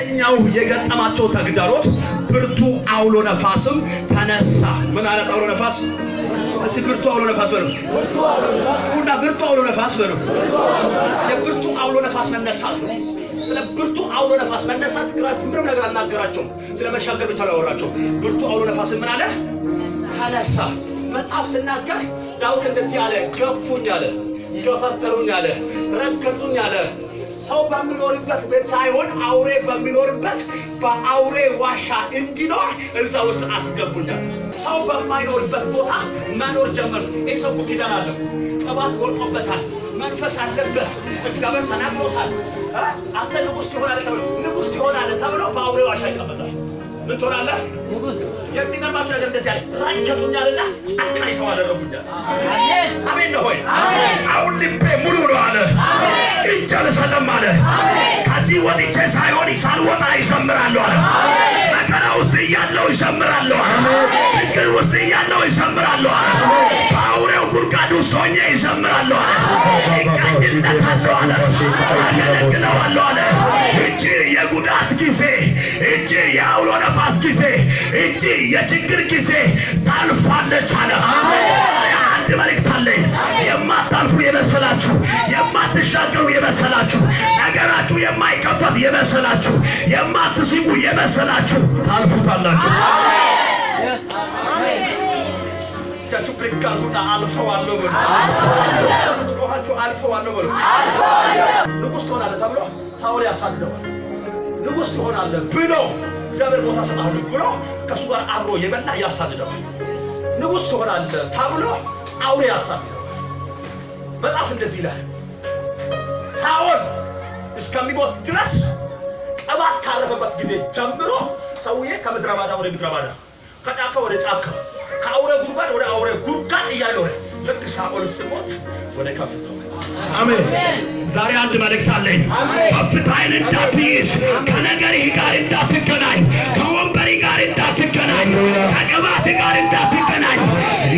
አንደኛው የገጠማቸው ተግዳሮት ብርቱ አውሎ ነፋስም ተነሳ። ምን አይነት አውሎ ነፋስ? እስኪ ብርቱ አውሎ ነፋስ በሉ። ብርቱ አውሎ ነፋስ በሉ። የብርቱ አውሎ ነፋስ መነሳት ነው። ስለ ብርቱ አውሎ ነፋስ መነሳት ክርስቶስ ምንም ነገር አልናገራቸውም። ስለ መሻገር ብቻ ነው ያወራቸው። ብርቱ አውሎ ነፋስ ምን አለ? ተነሳ። መጽሐፍ ሲናገር ዳዊት እንደዚህ አለ፣ ገፉኝ አለ፣ ገፈተሩኝ አለ፣ ረገጡኝ አለ። ሰው በሚኖርበት ቤት ሳይሆን አውሬ በሚኖርበት በአውሬ ዋሻ እንዲኖር እዛ ውስጥ አስገቡኛል። ሰው በማይኖርበት ቦታ መኖር ጀመር። ይህ ሰው ኪዳን አለው፣ ቅባት ወርቆበታል፣ መንፈስ አለበት፣ እግዚአብሔር ተናግሮታል። አንተ ንጉሥ ትሆናለህ ተብሎ በአውሬ ዋሻ ይቀመጣል። ምን ትሆናለህ? ንጉሥ። የሚገርማችሁ ነገር እንደዚህ አለ፣ ረገጡኛልና ጨካኝ ሰው አደረጉኛል። አሜን ነው ሆይ? አሁን ልቤ ሙሉ ነው አለ፣ እጅ አልሰጥም አለ። ከዚህ ወጥቼ ሳይሆን ሳልወጣ ይዘምራለሁ አለ። መከራ ውስጥ እያለሁ ይዘምራለሁ አለ። ችግር ውስጥ እያለሁ ይዘምራለሁ አለ። በአውሬው ጉድጓድ ውስጥ ሆኜ ይዘምራለሁ አለ። ይቀኝለታለሁ አለ፣ አገለግለዋለሁ አለ። እጅ የጉዳት ጊዜ፣ እጅ የአውሎ ነፋስ ጊዜ፣ እጅ የችግር ጊዜ ታልፋለች አለ። አንድ መልእክት አለኝ። የማታልፉ የመሰላችሁ፣ የማትሻገሩ የመሰላችሁ፣ ነገራችሁ የማይከፈት የመሰላችሁ፣ የማትስቁ የመሰላችሁ ታልፉታላችሁ። ቻቹ ብሪካሉና አልፈዋለሁ ብሎ አልፈዋለሁ ብሎ ንጉሥ ትሆናለህ ተብሎ ሳኦል ያሳድደዋል። ንጉሥ ትሆናለህ ብሎ እግዚአብሔር ቦታ ሰጣለሁ ብሎ ከሱ ጋር አብሮ የበላ ያሳድደዋል። ንጉሥ ትሆናለህ ተብሎ አውሬ ያሳድደዋል። መጽሐፍ እንደዚህ ይላል፣ ሳኦል እስከሚሞት ድረስ ቅባት ካረፈበት ጊዜ ጀምሮ ሰውዬ ከምድረ ባዳ ወደ ምድረ ባዳ፣ ከጫካ ወደ ጫካ፣ ከአውሬ ጉድጓድ ወደ አውሬ ጉድጓድ እያኖረ ልክ ሳኦል ሲሞት ወደ ከፍታው። አሜን። ዛሬ አንድ መልእክት አለኝ። ከፍታዬን እንዳትይዝ፣ ከነገርህ ጋር እንዳትገናኝ፣ ከወንበሪ ጋር እንዳትገናኝ፣ ከቅባት ጋር እንዳትገናኝ፣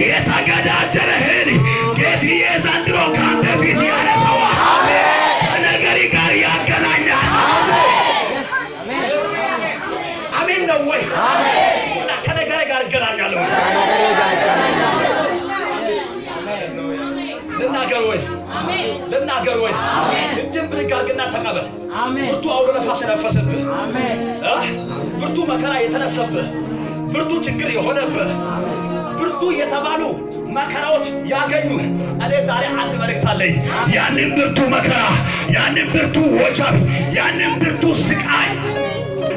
የተገዳደረህን ጌትዬ ዘንድሮ ከአንተ ፊት ያነሳዋል። ከነገርህ ጋር ያገናኛል። አሜን ነው ወይ? ከነገርህ ጋር እገናኛለሁ። ልናገር ወይ? እጅን ብድግ አድርግና ተቀበል። ብርቱ አውሎ ነፋስ የነፈሰብህ፣ ብርቱ መከራ የተነሰብህ፣ ብርቱ ችግር የሆነብህ፣ ብርቱ የተባሉ መከራዎች ያገኙህ፣ እኔ ዛሬ አንድ መልእክት አለኝ። ያንን ብርቱ መከራ፣ ያንን ብርቱ ወጀብ፣ ያንን ብርቱ ስቃይ፣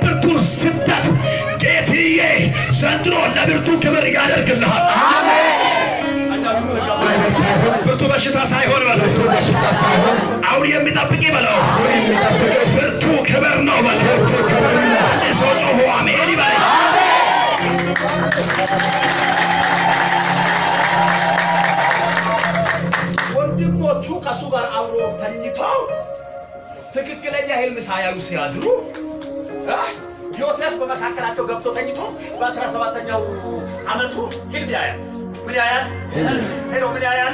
ብርቱ ስደት ጌትዬ ዘንድሮ ለብርቱ ክብር ያደርግልሃል። ብርቱ በሽታ ሳይሆን በለው፣ አሁን የሚጠብቅ በለው፣ ብርቱ ክብር ነው በለው። ሰው ጮሆ አሜን ይበል። ወንድሞቹ ከሱ ጋር አብሮ ተኝተው ትክክለኛ ህልም ሳያዩ ሲያድሩ ዮሴፍ በመካከላቸው ገብቶ ተኝቶ በ17ኛው ዓመቱ ህልም ያያል። ምን ያያል? ሄዶ ምን ያያል?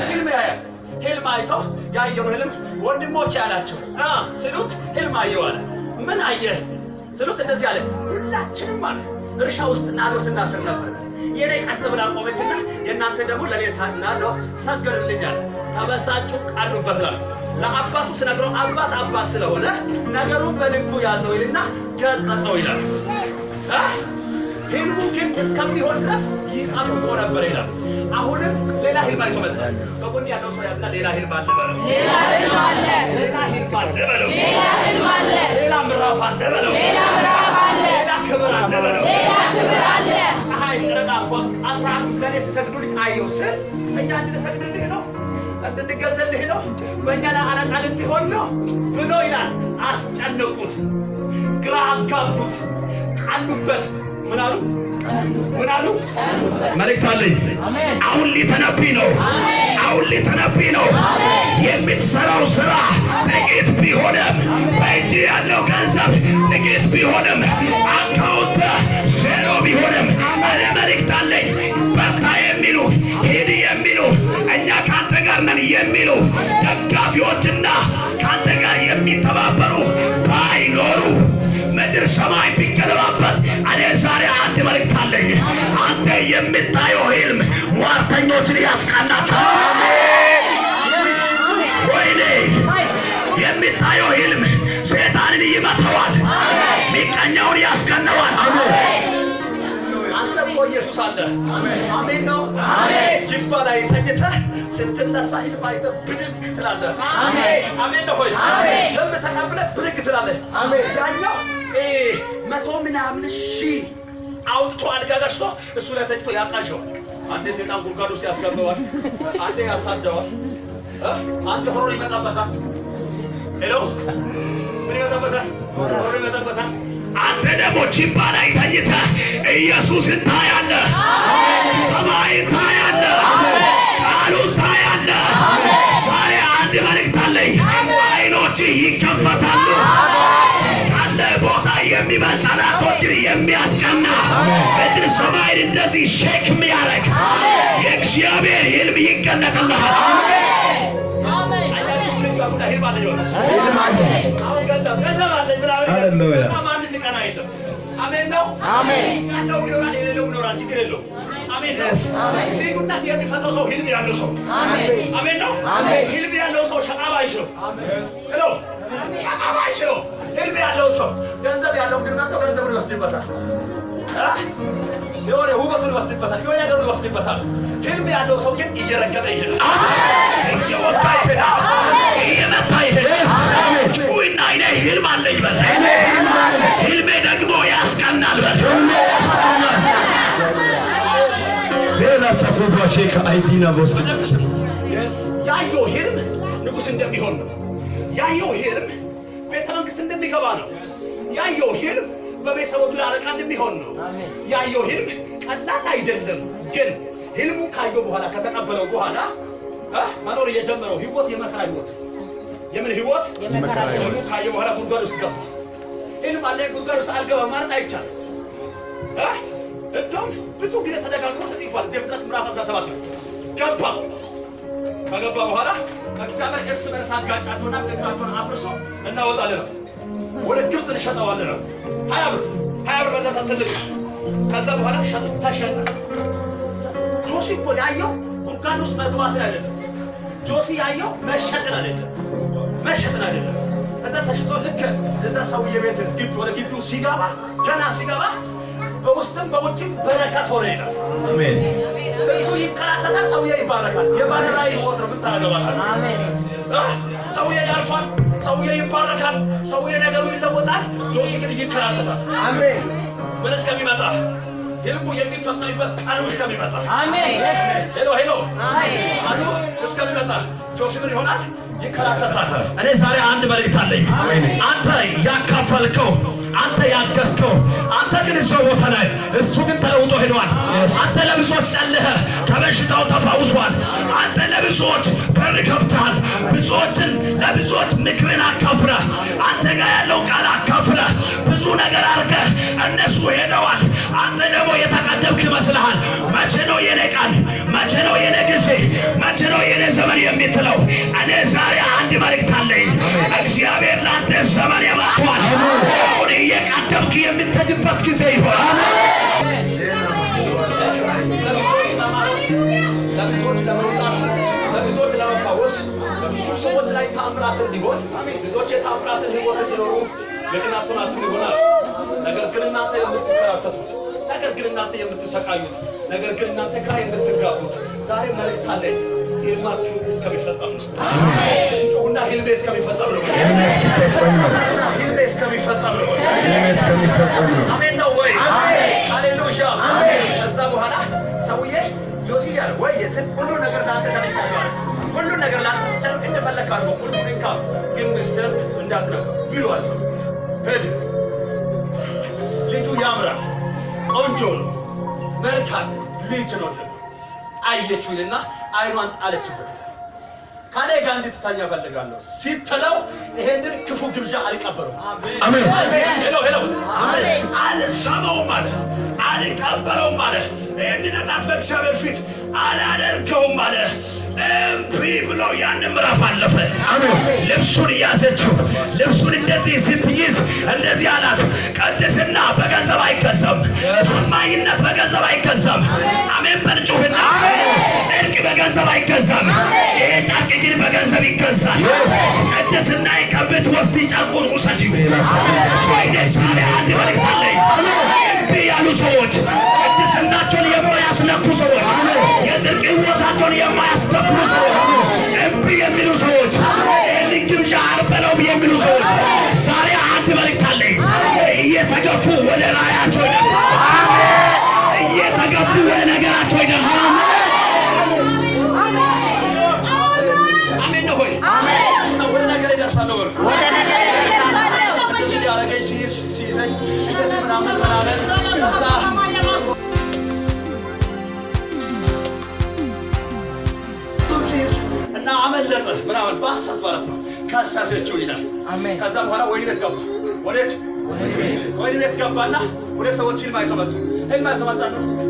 ህልም ያያል። ህልም አይቶ ያየው ህልም ወንድሞች ያላቸው ስሉት ህልም አየው አለ። ምን አየህ ስሉት እንደዚህ አለ፣ ሁላችንም አለ እርሻ ውስጥ ናዶ ስናስር ነበር። የኔ ቀጥ ብላ ቆመችና የእናንተ ደግሞ ለኔ ሳናለው ሰገድልኝ አለ። ተበሳጩ፣ ቃሉበት አለ። ለአባቱ ስነግረው አባት ስለሆነ ነገሩን በልቡ ያዘው ይልና ገጸጸው ይላል። ህልሙ ግን እስከሚሆን ድረስ ይጠብቆ ነበር ይላል። አሁንም ሌላ ህልም አይቶ መጣ። በጎን ያለው ሰው ያዝና ሌላ ህልም አለ በለው፣ ሌላ ህልም አለ፣ ሌላ ህልም አለ በለው፣ ሌላ ህልም አለ፣ ሌላ ምዕራፍ አለ በለው፣ ሌላ ምዕራፍ አለ፣ ሌላ ክብር አለ በለው፣ ሌላ ክብር አለ። አይ ጥረቃ አስራም ለኔ ሲሰግዱልኝ አየሁ ስል እኛ እንድንሰግድልህ ነው፣ እንድንገዘልህ ነው፣ በእኛ ላይ አለቃ ልትሆን ነው ብሎ ይላል። አስጨነቁት፣ ግራ አጋቡት፣ ቃሉበት። ምን አሉ? መልእክት አለኝ። አሁን ሊተነብይ ነው። አሁን ሊተነብይ ነው። የምትሰራው ስራ ጥቂት ቢሆንም፣ በእጅ ያለው ገንዘብ ጥቂት ቢሆንም፣ አካውንት ዜሮ ቢሆንም፣ እኔ መልእክት አለኝ። በርታ የሚሉ ሂድ የሚሉ እኛ ከአንተ ጋር ነን የሚሉ ደጋፊዎችና ከአንተ ጋር የሚተባበሩ ባይኖሩ ሰማይ ቢገለባበት እኔ ዛሬ አንድ መልእክት አለኝ። አንተ የምታየው ህልም ሟርተኞችን ያስቀናቸዋል። ወይኔ የምታየው ህልም ሰይጣንን ይመታዋል፣ ሚቀኛውን ያስቀነዋል። አንተ እኮ ኢየሱስ አለ። አሜን ነው። ጅባ ላይ ተኝተህ ስትነሳ ህልም አይተህ ብድግ ትላለህ። አሜን ነው ሆይ ህልም ተቀብለህ ብድግ ትላለህ። ያኛው 100 ምናምን ሺህ አውጥቶ አልጋ ገዝቶ እሱ ላይ ተኝቶ ያቃዠዋል። አንዴ ሰይጣን ጉድጓድ ውስጥ ያስገባዋል፣ አንዴ ያሳደዋል፣ አንዴ ሆሮ ይመጣበታል። ሄሎ ምን ይመጣበታል? ሆሮ ይመጣበታል። አንተ ደግሞ ጅባ ላይ ተኝተህ ኢየሱስን ታያለህ፣ ሰማይን ታያለህ፣ ቃሉን ታያለህ። ዛሬ አንድ መልእክት አለኝ። አይኖችህ ይከፈታሉ። ካለ ቦታ የሚመጣ ጠላቶችን የሚያስቀና ምድር ሰማይን እንደዚህ ሼክ የሚያደርግ የእግዚአብሔር ህልም ይገለጥልሃል። አሜን ነው። ያለው ይኖራል፣ የሌለው ይኖራል። ችግር የለውም። አሜን ነው። ልዩነት የሚፈጥረው ሰው ህልም ያለው ሰው አሜን ነው። ህልም ያለው ሰው ሸቃባ አይችልም። ሄሎ ሸቃባ አይችልም። ህልም ያለው ሰው ገንዘብ ያለው ግን መጥቶ ገንዘቡን ይወስድበታል፣ የሆነ ውበቱን ይወስድበታል፣ የሆነ ነገሩን ይወስድበታል። ህልም ያለው ሰው ግን እየረገጠ ይሄዳል፣ እየወጣ ይሄዳል፣ እየመታ ይሄዳል። ጩይና እኔ ህልም አለኝ በል። ህልሜ ደግሞ ያስቀናል በል። ሌላ ሰፈሯ ሼክ አይዲና ቦስ ያየው ህልም ንጉስ እንደሚሆን ነው። ያየው ህልም ቤተ መንግስት እንደሚገባ ነው። ያየው ህልም በቤተሰቦቹ ላይ አለቃ እንደሚሆን ነው። ያየው ህልም ቀላል አይደለም። ግን ህልሙ ካየው በኋላ ከተቀበለው በኋላ መኖር የጀመረው ህይወት የመከራ ህይወት። የምን ህይወት? የመከራ ህይወት። ካየው በኋላ ጉድጓድ ውስጥ ገባ። ህልም አለ ጉድጓድ ውስጥ አልገባም ማለት አይቻልም። እንደውም ብዙ ጊዜ ተደጋግሞ ተጽፏል። ዘፍጥረት ምዕራፍ 17 ገባ። ከገባ በኋላ ከእግዚአብሔር እርስ በርስ አጋጫቸውና ምክራቸውን አፍርሶ እናወጣለን፣ ወደ ግብፅ እንሸጠዋለን ነው። 20 ብር በዛ ትልቅ። ከዛ በኋላ ተሸጠ። ጆሲ እኮ ያየው ጉድጓድ ውስጥ መግባትን አይደለም። ጆሲ ያየው መሸጥን አይደለም፣ መሸጥን አይደለም። ከዛ ተሽጦ ልክ እዛ ሰውዬ ቤት ወደ ግቢው ሲገባ ገና ሲገባ በውስጥም በውጭም በረከት ሆነ ይላል። አሜን። እሱ ይከራተታል፣ ሰውዬ ይባረካል። የባለ ራዕይ ህይወት ነው። ምን ታደርገዋለህ? አሜን። ሰውዬ ያልፋል፣ ሰውዬ ይባረካል፣ ሰውዬ ነገሩ ይለወጣል። ጆሲ ግን ይከራተታል። አሜን። ምን እስከሚመጣ ህልሙ የሚፈጸምበት ቀኑ እስከሚመጣ አሜን። ሄሎ አሉ እስከሚመጣ ጆሲ ምን ይሆናል? ይከራተታል። እኔ ዛሬ አንድ መልእክት አለኝ። አንተ ያካፈልከው፣ አንተ ያገዝከው፣ አንተ ግን እዛው ቦታ ላይ እሱ ግን ተለውጦ ሄዷል። አንተ ለብዙዎች ጸልህ ከበሽታው ተፈውሷል። አንተ ለብዙዎች በር ከፍተሃል። ብዙዎችን ለብዙዎች ምክርን አካፍለህ አንተ ጋር ያለው ቃል አካፍለህ ብዙ ነገር አድርገህ እነሱ ሄደዋል። አንተ ደግሞ የተቀደምክ ይመስልሃል። መቼ ነው የኔ ቀን? መቼ ነው የኔ ጊዜ? መቼ ነው የኔ ዘመን የምትለው? እኔ ዛሬ አንድ መልእክት አለኝ። እግዚአብሔር ለአንተ ዘመን ያመጣዋል። አሁን እየቀደምክ የምትሄድበት ጊዜ ይሆናል። ለብዙዎች ለመውጣት፣ ለብዙዎች ለመፋወስ፣ በብዙ ሰዎች ላይ ተአምራት እንዲሆን፣ ብዙዎች የተአምራትን ህይወት እንዲኖሩ ምክንያት ሆናችሁ ይሆናል። ነገር ግን እናንተ የምትከራተቱት፣ ነገር ግን እናንተ የምትሰቃዩት፣ ነገር ግን እናንተ ግራ የምትጋቡት ዛሬ መልእክት አለኝ። ህልማችሁ እስከሚፈጸም ነው። አሜን። ሲጮሁና ህልሜ እስከሚፈጸም ነው። ህልሜ እስከሚፈጸም ነው። አሜን ነው ወይ? ሃሌሉያ። ከዛ በኋላ ሰውዬ ጆሲ ያለ ወይ ሁሉ ነገር ላንተ ሰጥቻለሁ፣ ሁሉ ነገር ላንተ ሰጥቻለሁ፣ እንደፈለክ አድርገው፣ ሁሉ ንካ፣ ግን ሚስትህን እንዳትነካ ብሏል። ሄድ ልጁ ያምራል፣ ቆንጆ ነው፣ መልካም ልጅ ነው። አየችውና አይኗን ጣለችበት። ካኔ ጋር እንድትተኛ ፈልጋለሁ ሲትለው ይሄንን ክፉ ግብዣ አልቀበለው። አሜን። ሄሎ አሜን። አልሰማውም አለ፣ አልቀበለውም አለ። ይሄንን እናት በእግዚአብሔር ፊት አላደርገውም አለ። እምቢ ብሎ ያን ምዕራፍ አለፈ። አሜን። ልብሱን ያዘችው። ልብሱን እንደዚህ ስትይዝ እንደዚህ አላት፣ ቀድስ ይፈርሳል። ቅድስናዬ ከቤት ውስጥ ጨርቁን ውሰጂው። ወይኔ ዛሬ አንድ መልእክት አለኝ። እምቢ ያሉ ሰዎች፣ ቅድስናቸውን የማያስነኩ ሰዎች፣ የጽድቅ ሕይወታቸውን የማያስተክሉ ሰዎች፣ እምቢ የሚሉ ሰዎች፣ ይህን ግብዣ አልበለውም የሚሉ ሰዎች ዛሬ አንድ መልእክት አለኝ። እየተገፉ ወደ ራያቸው ይደርሳል። እየተገፉ ወደ ነገራቸው ይደርሳል። አሜን ነው ሆይ ወደ ነገር ይደርሳል። ወደ ነገር ይደርሳል። ያረገኝ ሲይዘኝ ምናምን እና አመለጠ ምናምን በሐሰት ማለት ነው። ከሳሰችው ይላል። ከዛ በኋላ ወይን ቤት ገባ። ወዴት? ወይን ቤት ገባና ወደ ሰዎች ህልም አይተው መጡ። ህልም አይተው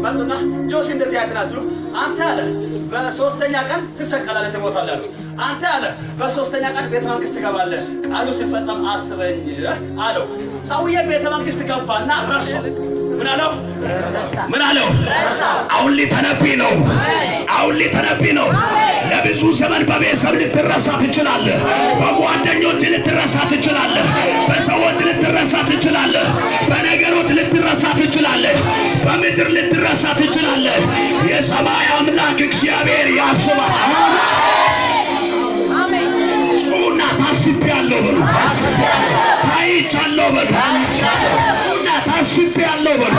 መጡና ጆሲ እንደዚህ አይተና ሲሉ አንተ አለ በሶስተኛ ቀን ትሰቀላለህ፣ ትሞታለህ አሉት። አንተ አለ በሶስተኛ ቀን ቤተ መንግስት ትገባለህ፣ ቃሉ ሲፈጸም አስበኝ አለው። ሰውዬ ቤተ መንግስት ገባና ረሳ። ምን አለው? ምን አለው? አሁን ሊተነብይ ነው። አሁን ሊተነብይ ነው። ለብዙ ዘመን በቤተሰብ ልትረሳ ትችላለህ። በጓደኞች ልትረሳ ትችላለህ። በሰዎች ልትረሳ ትችላለህ። በነገሮች ልትረሳ ትችላለህ። በምድር ልትረሳ ትችላለህ። የሰማይ አምላክ እግዚአብሔር ያስባል። ጩና ታስቤያለሁ በሉ። ታይቻለሁ በሉ። ጩና ታስቤያለሁ በሉ።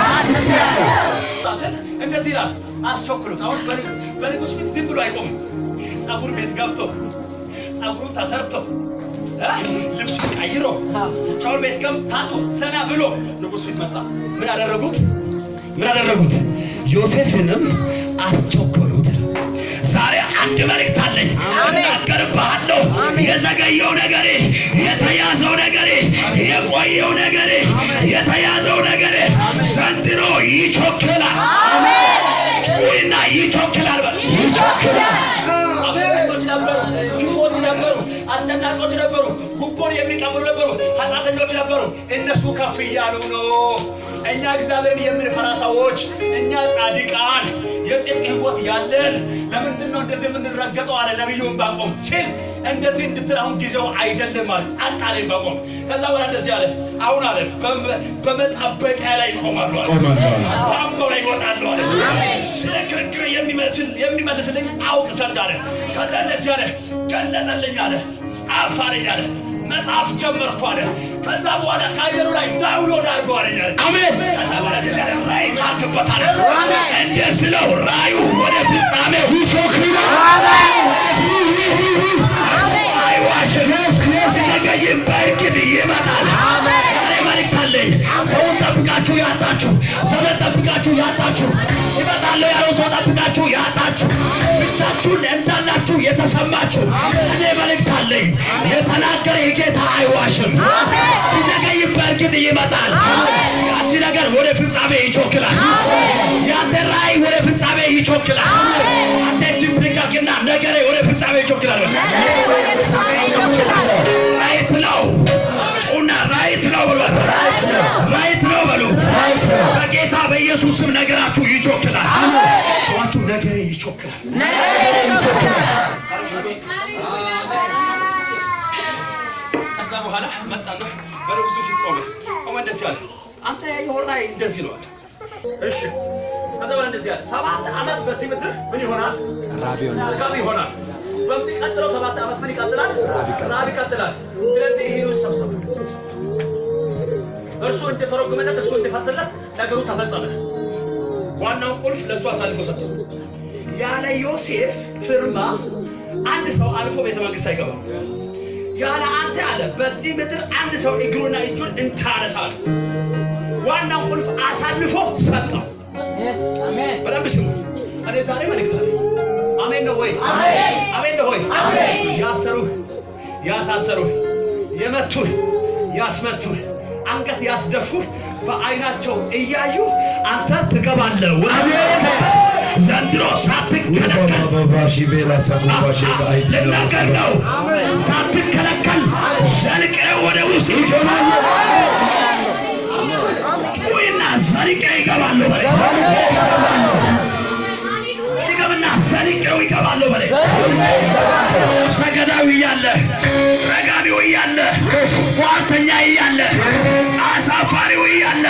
እንደዚህ ይላል። አስቸኩሉት። አሁን በንጉሥ ፊት ዝም ብሎ አይቆምም። ጸጉር ቤት ገብቶ ጸጉሩን ተሰርቶ ልብሱ ቀይሮ ሻወር ቤት ታጥቦ ዘና ብሎ ንጉሥ ፊት መጣ። ምን አደረጉት? ምን አደረጉት? ዮሴፍንም አስቸኮሉት። ዛሬ አንድ መልእክት አለኝ፣ እናገርብሃለሁ። የዘገየው ነገሬ፣ የተያዘው ነገሬ፣ የቆየው ነገሬ፣ የተያዘው ነገሬ ዘንድሮ ይቾክላል። ጩይና ይቾክላል በል። ይቾክላል። አቤቶች ነበሩ፣ ክፉዎች ነበሩ፣ አስጨናቂዎች ነበሩ፣ ጉቦን የሚቀበሉ ነበሩ፣ ኃጢአተኞች ነበሩ። እነሱ ከፍ እያሉ ነው። እኛ እግዚአብሔርን የምንፈራ ሰዎች፣ እኛ ጻድቃን የጽድቅ ሕይወት ያለን ለምንድን ነው እንደዚህ የምንረገጠው? አለ ነቢዩ ዕንባቆም ሲል እንደዚህ እንድትል አሁን ጊዜው አይደለም ማለት ጻድቅ አለ ዕንባቆም። ከዛ በኋላ እንደዚህ አለ። አሁን አለ በመጠበቂያ ላይ ይቆማሉ አለ፣ በአምባው ላይ ይወጣሉ አለ። ስለ ክርክር የሚመልስልኝ አውቅ ዘንድ አለ። ከዛ እንደዚህ አለ፣ ገለጠልኝ አለ፣ ጻፍ አለኝ አለ፣ መጽሐፍ ጀመርኩ አለ። ከዛ በኋላ ከአየሩ ላይ ዳውንሎድ አድርገው አለኝ። አሜን። ከዛ በኋላ እንደዚህ አለ፣ ራእይ ታክበታል። እንደ ስለው ራእዩ ወደ ፍጻሜው ይሾክራል። አይዋሽም። ነገይም በእርግጥ ይመጣል። ዛሬ መልእክት አለኝ። ሰውን ጠብቃችሁ ያጣችሁ፣ ዘመን ጠብቃችሁ ያጣችሁ፣ ይመጣለሁ ያለው ሰው ጠብቃችሁ ያጣችሁ፣ ብቻችሁን እንዳላችሁ የተሰማችሁ እኔ መልእክት አለኝ። የተናገረ የጌታ አይዋሽም። ቢዘገይም በእርግጥ ይመጣል። ያቺ ነገር ወደ ፍጻሜ ይቾክላል። ያንተ ራእይ ወደ ፍጻሜ ይቾክላል። አንተ ጅብሪካግና ነገሬ ወደ ፍጻሜ ይቾክላል። ራይት ነው ጩና ራይት ነው በሉ። ራይት ነው በሉ። በጌታ በኢየሱስ ስም ነገራችሁ ይቾክላል። ጩዋችሁ ነገሬ ይቾክላል። ከዛ በኋላ መጣና በንጉሡ ፊት ቆመ። እንደዚህ አለ፣ አንተ ያየኸው ራእይ እንደዚህ ነው አለ። እሺ። ከዛ በኋላ እንደዚህ አለ፣ 7 ዓመት በዚህ ምድር ምን ይሆናል? ራብ ይሆናል። በሚቀጥለው 7 ዓመት ምን ይቀጥላል? ራብ ይቀጥላል። ስለዚህ ይሄ ነው ሰብሰብ እርሱ እንደተረጎመለት እርሱ እንደፈተለት ነገሩ ተፈጸመ። ዋናው ቁልፍ ለእሱ አሳልፎ ሰጠ። ያለ ዮሴፍ ፍርማ አንድ ሰው አልፎ ቤተ መንግሥት አይገባም። ያለ አንተ አለ በዚህ ምድር አንድ ሰው እግሩና እጁን እንታነሳል። ዋናው ቁልፍ አሳልፎ ሰጠው። በደንብ ስሙ። እኔ ዛሬ መልእክት አለኝ። አሜን ነው ወይ? አሜን ነው ወይ? ያሰሩህ፣ ያሳሰሩህ፣ የመቱህ፣ ያስመቱህ፣ አንገት ያስደፉህ በዓይናቸው እያዩ አንተ ትገባለህ። ዘንድሮ ሳትከለከል ልናገር ነው። ሳትከለከል ዘልቀህ ወደ ውስጥ ይገባል። ጩይና ዘልቀህ ይገባለሁ በለ። ድገምና ዘልቀው ይገባለሁ በለ። ሰገዳዊ እያለ ረጋቢው እያለ ሟርተኛ እያለ አሳፋሪው እያለ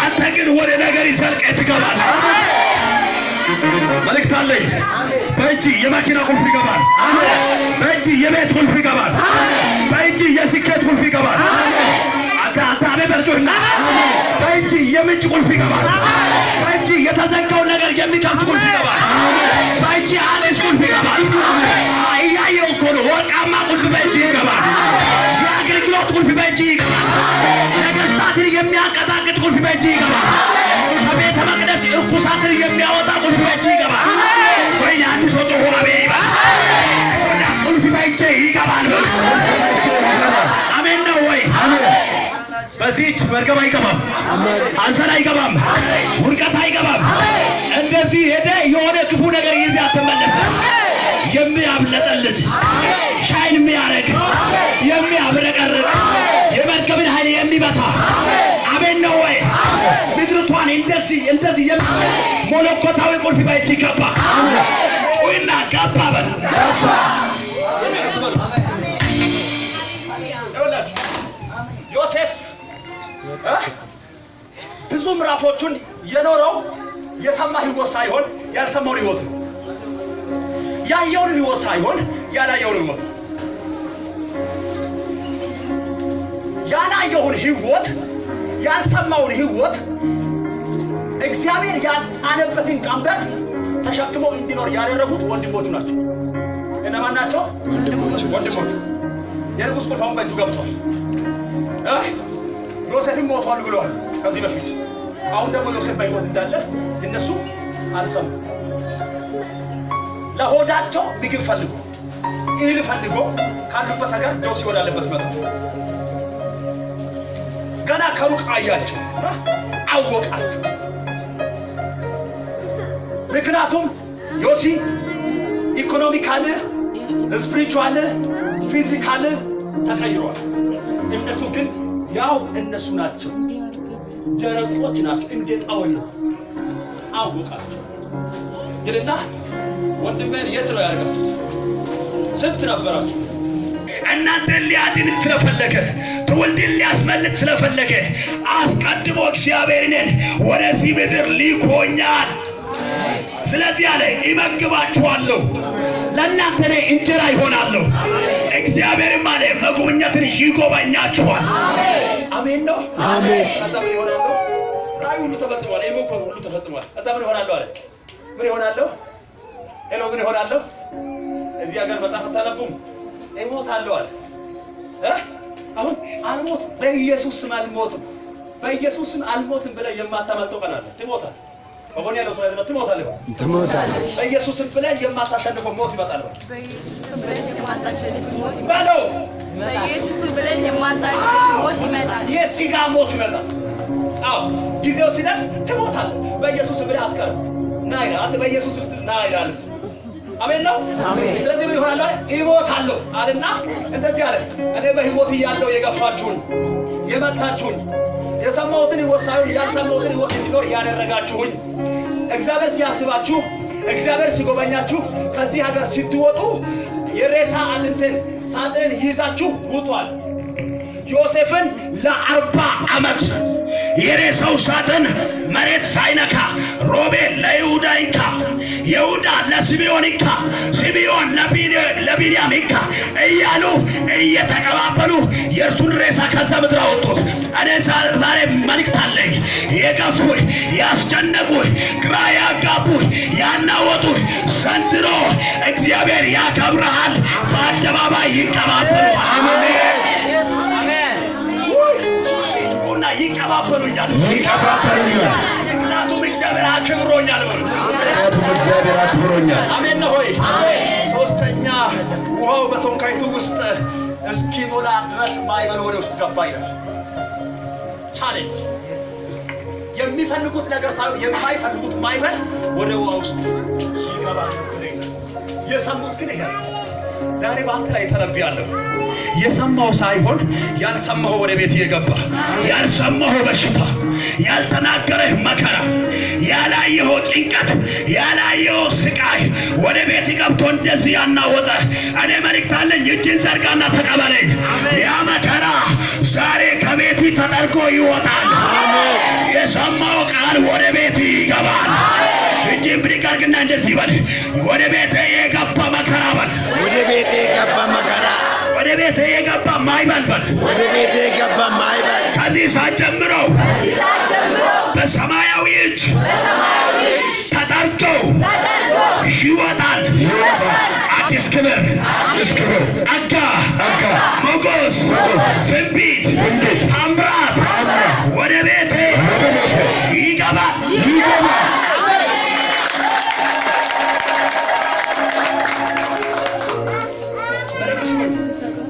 አንተ ግን ወደ ነገር ይዘልቀህ ትገባለህ። መልእክት አለኝ። በእጅ የመኪና ቁልፍ ይገባል። በእጅ የቤት ቁልፍ ይገባል። በእጅ የስኬት ቁልፍ ይገባል። አንተ በርጆና በእጅ የምንጭ ቁልፍ ይገባል። በእጅ የተዘጋው ነገር የሚከፍት ቁልፍ ይገባል። በእጅ አዲስ ቁልፍ ይገባል። እያየው እኮ ነው። ወርቃማ ቁልፍ በእጅ ይገባል። የአገልግሎት ቁልፍ በእጅ ይገባል። ነገስታትን የሚያቀጣቅጥ ቁልፍ በእጅ ይገባል። ከቤተ መቅደስ እርኩሳትን የሚያወጣ ቁልፍ በእጅ ይገባል። ወይኔ አንድ ሰው ጮሆ አሜን ይበል። ቁልፍ በእጅ ይገባል። አሜን ነው ወይ? በዚህች መርገም አይገባም። አንሰን አይገባም። ውድቀት አይገባም። እንደዚህ ሄደ የሆነ ክፉ ነገር ይዘህ አትመለስም። የሚያብለጨልጭ ሻይን የሚያረግ የሚያብረቀርቅ የመርገምን ኃይል የሚመታ አሜን ነው ወይ? ምድርቷን እንደዚህ ሞለኮታዊ ቁልፍ በእጅ ገባ። ጩይና ገባ በል። ዮሴፍ ብዙ ምዕራፎቹን የኖረው የሰማ ህይወት ሳይሆን ያልሰማውን ህይወት ነው። ያየውን ህይወት ሳይሆን ያላየውን ህይወት። ያላየውን ህይወት ያልሰማውን ህይወት እግዚአብሔር ያልጫነበትን ቀንበር ተሸክመው እንዲኖር ያደረጉት ወንድሞቹ ናቸው። እነማን ናቸው? ወንድሞቹ። የንጉሥ ቁልፍ አሁን በእጁ ገብቷል። ዮሴፍም ሞቷል ብለዋል ከዚህ በፊት። አሁን ደግሞ ዮሴፍ በሕይወት እንዳለ እነሱ አልሰሙ። ለሆዳቸው ምግብ ፈልጎ እህል ፈልጎ ካሉበት ሀገር ጆሲ ወዳለበት መጣ። ገና ከሩቅ አያቸው፣ አወቃቸው። ምክንያቱም ዮሲ ኢኮኖሚካል፣ ስፒሪቹዋል፣ ፊዚካል ተቀይሯል። እነሱ ግን ያው እነሱ ናቸው፣ ደረቆች ናቸው። እንዴት አወሉ አወቃቸው። ይልና ወንድሜን የት ነው ያደረጋችሁት? ስንት ነበራችሁ? እናንተን ሊያድን ስለፈለገ ትውልድን ሊያስመልጥ ስለፈለገ አስቀድሞ እግዚአብሔር እኔን ወደዚህ ምድር ልኮኛል። ስለዚህ አለ ይመግባችኋለሁ፣ ለእናንተ እኔ እንጀራ ይሆናለሁ። እግዚአብሔርም አለ መጎብኘትን ይጎበኛችኋል። አሜን ነው። አሜን። ከዛ ምን ይሆናል? ራእዩ ሁሉ ተፈጽሟል። የሞከሩ ሁሉ ተፈጽሟል። ከዛ ምን ይሆናል አለ? ምን ይሆናል? ሄሎ ምን ይሆናል? እዚህ ሀገር መጽሐፍ አታነቡም? እሞታለሁ አለ። አሁን አልሞት በኢየሱስ ስም አልሞትም፣ በኢየሱስ ስም አልሞትም ብለህ የማታመልጠው ቀን አለ። ትሞታለህ። ከጎን ያለው ሰው ያዘመት ትሞታለህ። በኢየሱስ ስም ብለህ የማታሸንፈው ሞት ይመጣል። በኢየሱስ ስም ብለህ የማታሸንፈው ሞት ይመጣል። በኢየሱስ ስም ብለህ የማታሸንፈው ሞት ይመጣል። የሥጋ ሞት ይመጣል። አዎ ጊዜው ሲደርስ ትሞታለህ። በኢየሱስ ስም ብለህ አትቀርም። ና ይላል። አንተ በኢየሱስ ስም ና ይላል። አሜን ነው። አሜን። ስለዚህ ምን ይሆናል? እሞታለሁ አለና እንደዚህ አለ። እኔ በሕይወት እያለሁ የገፋችሁኝ፣ የመታችሁኝ፣ የሰማሁትን ሕይወት ሳይሆን ያልሰማሁትን ሕይወት እንዲኖር ያደረጋችሁኝ፣ እግዚአብሔር ሲያስባችሁ፣ እግዚአብሔር ሲጎበኛችሁ፣ ከዚህ ሀገር ስትወጡ የሬሳ አጥንትን ሳጥንን ይዛችሁ ውጧል። ዮሴፍን ለ40 ዓመት የሬሳው ሳጥን መሬት ሳይነካ ሮቤል ለይሁዳ ይንካ፣ ይሁዳ ለስምዖን ይንካ፣ ስምዖን ለቢንያም ይንካ እያሉ እየተቀባበሉ የእርሱን ሬሳ ከዛ ምድር አወጡት። እኔ ዛሬ መልእክት አለኝ። የገፉህ፣ ያስጨነቁህ፣ ግራ ያጋቡህ፣ ያናወጡህ ዘንድሮ እግዚአብሔር ያከብረሃል። በአደባባይ ይቀባበሉሃል። አሜን። ይቀባበሉኛል። ምክንያቱም እግዚአብሔር አክብሮኛል። አሜን ነው ሆይ። ሶስተኛ ውሃው በቶንካይቱ ውስጥ እስኪሞላ ድረስ ማዕበል ወደ ውስጥ ገባ ይላል። ቻሌንጅ የሚፈልጉት ነገር ሳይሆን የማይፈልጉት ማዕበል ወደ ውሃ ውስጥ ይገባል። የሰሙት ግን ይሄ ዛሬ በአንተ ላይ ተነብያለሁ። የሰማው ሳይሆን ያልሰማው ወደ ቤት የገባ ያልሰማሁ በሽታ፣ ያልተናገረህ መከራ፣ ያላየኸው ጭንቀት፣ ያላየኸው ስቃይ ወደ ቤት ገብቶ እንደዚህ ያናወጠ እኔ መልእክት አለኝ። እጅን ዘርጋና ተቀበለኝ። ያ መከራ ዛሬ ከቤት ተጠርጎ ይወጣል። የሰማው ቃል ወደ ቤት ይገባል። እጅን ብድግ አድርግና እንደዚህ በል፣ ወደ ቤት የገባ መከራ በል፣ ወደ ቤት የገባ መከራ፣ ወደ ቤት የገባ ማይበል በል፣ ወደ ቤት የገባ ማይበል ከዚህ ሰዓት ጀምሮ በሰማያዊ እጅ ተጠርቶ ይወጣል። አዲስ ክብር፣ ጸጋ፣ ሞገስ፣ ትንቢት፣ ታምራት ወደ ቤቴ ይገባል።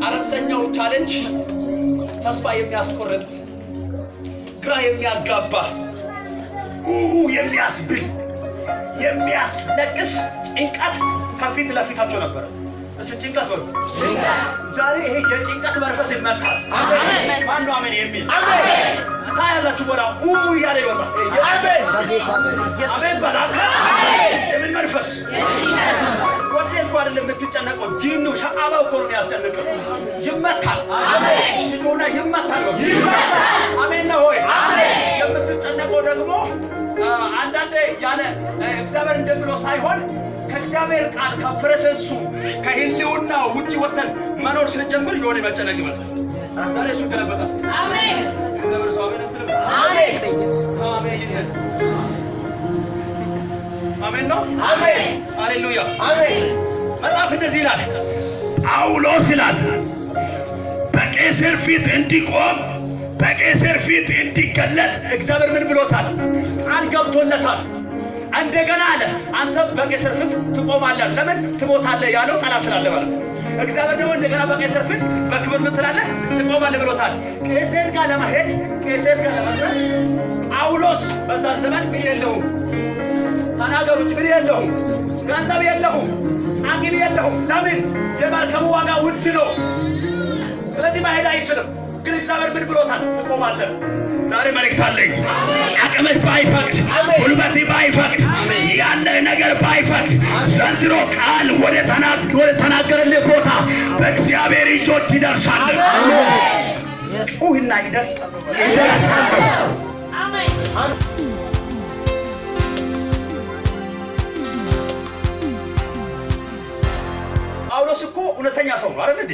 አራተኛው ቻሌንጅ ተስፋ የሚያስቆርጥ፣ ግራ የሚያጋባ፣ የሚያስብል፣ የሚያስለቅስ ጭንቀት ከፊት ለፊታቸው ነበር። እስቲ ጭንቀት በሉ። ዛሬ ይሄ የጭንቀት መንፈስ ይመታል። አሜን። ማን ነው አሜን የሚል? አሜን። ታያላችሁ ወራ እያለ ይወጣል። አሜን። አሜን በላታ። የምን መንፈስ? ወዴ እኮ አይደለም የምትጨነቀው፣ ጂኑ ሻአባው እኮ ነው የሚያስጨንቀው። ይመታል። አሜን። ሲዶና ይመታል። አሜን ነው ሆይ። አሜን። የምትጨነቀው ደግሞ አንዳንዴ ያለ እግዚአብሔር እንደምለው ሳይሆን ከእግዚአብሔር ቃል ከፕሬዘንሱ ከህልውና ውጪ ወጥተን መኖር ስንጀምር የሆነ መጨነቅ ይመጣል። ዛሬ እሱ ገለበጣል። አሜን። እግዚአብሔር ሰው አሜን አትልም? አሜን። አሜን። አሜን ነው። አሜን። ሃሌሉያ። አሜን። መጽሐፍ እንደዚህ ይላል፣ ጳውሎስ ይላል በቄሳር ፊት እንዲቆም በቄሳር ፊት እንዲገለጥ እግዚአብሔር ምን ብሎታል? ቃል ገብቶለታል። እንደገና አለ አንተ በቄሳር ፊት ትቆማለህ። ለምን ትሞታለህ ያለው ጠላት ስላለ ማለት ነው። እግዚአብሔር ደግሞ እንደገና በቄሳር ፊት በክብር ምን ትላለህ? ትቆማለህ ብሎታል። ቄሳር ጋር ለመሄድ ቄሳር ጋር ለመድረስ ጳውሎስ በዛ ዘመን ምን የለውም፣ ተናገሩት፣ ምን የለውም፣ ገንዘብ የለውም፣ አግብ የለውም። ለምን? የመርከቡ ዋጋ ውድ ነው። ስለዚህ መሄድ አይችልም። ግን እግዚአብሔር ምን ብሎታል? ትቆማለህ። ዛሬ መልእክት አለኝ። አቅምህ ባይፈቅድ፣ ጉልበትህ ባይፈቅድ፣ ያለህ ነገር ባይፈቅድ ዘንድሮ ቃል ወደ ተናገረልህ ቦታ በእግዚአብሔር እጆች ይደርሳል። ጩህና ይደርሳል። ጳውሎስ እኮ እውነተኛ ሰው ነው አይደል እንዴ?